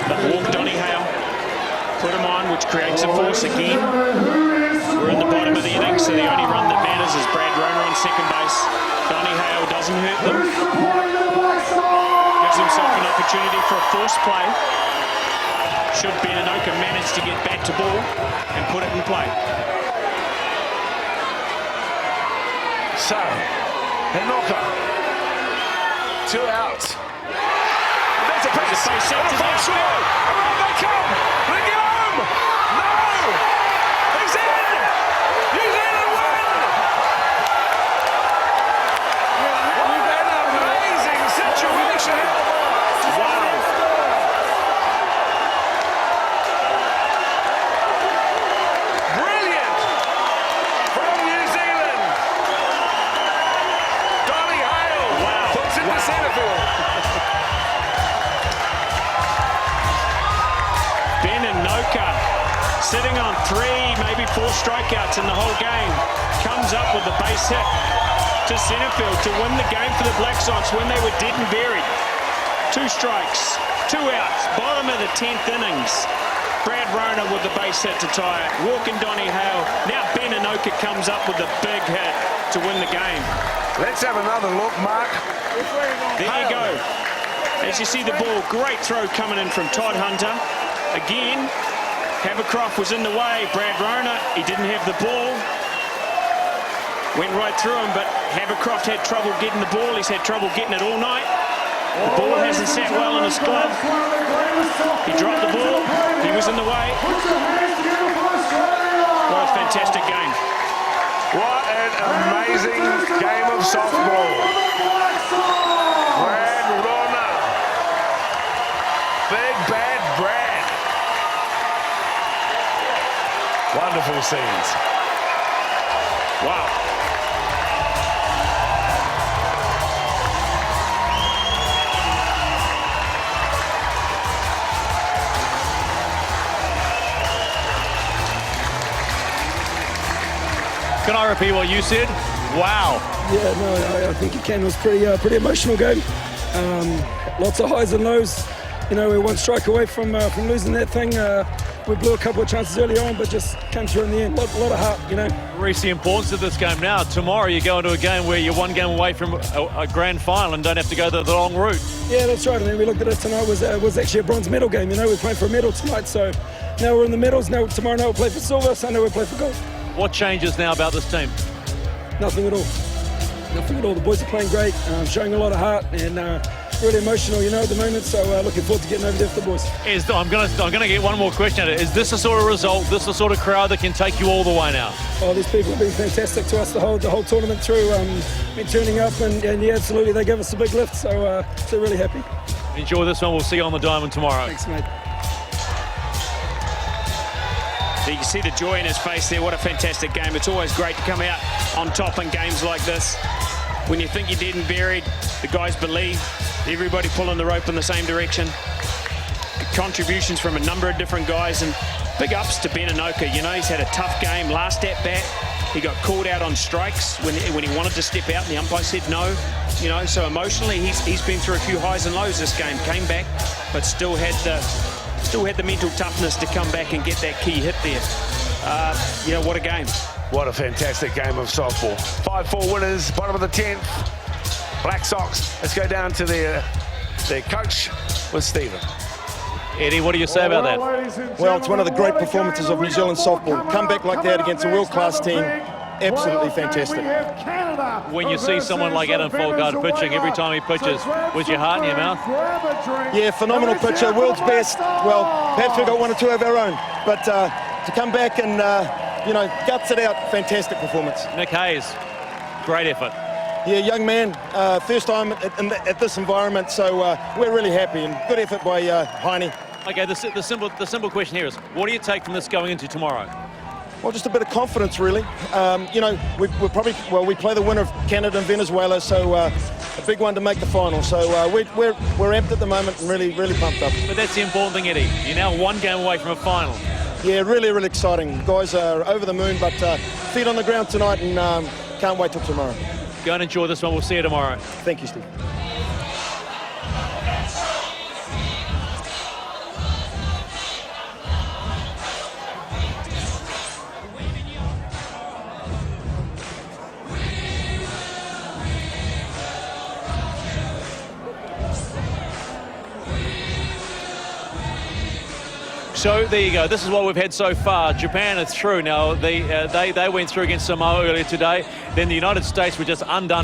But walk Donny Hale, put him on, which creates a force again. We're in the bottom of the innings, so the only run that matters is Brad Rona on second base. Donny Hale doesn't hurt them. Gives himself an opportunity for a force play. Should Beninoka manage to get back to ball and put it in play. So, Beninoka, 2 outs. There's a pass. Base hit to that. Around they come. They get home. No. He's in. New Zealand win. What an amazing situation. Wow. Brilliant from New Zealand. Donny Hale puts it to centre field. Beninoka sitting on 3, maybe 4 strikeouts in the whole game. Comes up with a base hit to centre field to win the game for the Black Sox when they were dead and buried. 2 strikes, 2 outs, bottom of the 10th innings. Brad Rona with the base hit to tie it. Walking Donny Hale. Now Beninoka comes up with a big hit to win the game. Let's have another look, Mark. There you go. As you see the ball, great throw coming in from Todd Hunter. Again, Havercroft was in the way. Brad Rona, he didn't have the ball. Went right through him, but Havercroft had trouble getting the ball. He's had trouble getting it all night. The ball hasn't sat well in his glove. He dropped the ball. He was in the way. What a fantastic game. What an amazing game of softball. Brad Rona. Big bad Brad. Wonderful scenes. Wow. Can I repeat what you said? Wow. Yeah, no, I think it can. It was pretty emotional game. Lots of highs and lows. You know, we're 1 strike away from losing that thing. We blew a couple of chances early on, but just came through in the end. A lot of heart, you know. Reece, the importance of this game now. Tomorrow you go into a game where you're 1 game away from a grand final and don't have to go the long route. Yeah, that's right. I mean, we looked at it tonight. It was actually a bronze medal game. You know, we're playing for a medal tonight. So now we're in the medals. Now tomorrow night we'll play for silver. Sunday we'll play for gold. What changes now about this team? Nothing at all. Nothing at all. The boys are playing great, showing a lot of heart, and really emotional, you know, at the moment. So looking forward to getting over there for the boys. I'm gonna get one more question at it. Is this the sort of result, this the sort of crowd that can take you all the way now? Oh, these people have been fantastic to us the whole tournament through. Been turning up, and yeah, absolutely, they gave us a big lift. So really happy. Enjoy this one. We'll see you on the diamond tomorrow. Thanks, mate. You can see the joy in his face there. What a fantastic game. It's always great to come out on top in games like this. When you think you're dead and buried, the guys believe. Everybody pulling the rope in the same direction. Contributions from a number of different guys, and big ups to Beninoka. You know, he's had a tough game last at bat. He got called out on strikes when he wanted to step out and the umpire said no. You know, so emotionally he's been through a few highs and lows this game. Came back, but still had the mental toughness to come back and get that key hit there. You know, what a game. What a fantastic game of softball. 5-4 winners, bottom of the 10th. Black Sox. Let's go down to their coach with Stephen. Eddie, what do you say about that? Well, it's one of the great performances of New Zealand softball. Come back like that against a world-class team, absolutely fantastic. When you see someone like Adam Folgard pitching, every time he pitches, was your heart in your mouth? Yeah, phenomenal pitcher, world's best. Well, perhaps we've got 1 or 2 of our own, but to come back and, you know, guts it out, fantastic performance. Nick Hayes, great effort. Yeah, young man, first time at this environment, so we're really happy, and good effort by Heine. Okay, the simple question here is, what do you take from this going into tomorrow? Well, just a bit of confidence, really. You know, we play the winner of Canada and Venezuela, so a big one to make the final. So we're amped at the moment and really pumped up. But that's the important thing, Eddie. You're now 1 game away from a final. Yeah, really exciting. Guys are over the moon, but feet on the ground tonight, and can't wait till tomorrow. Go and enjoy this one. We'll see you tomorrow. Thank you, Steve. So there you go. This is what we've had so far. Japan are through now. They went through against Samoa earlier today. Then the United States were just undone.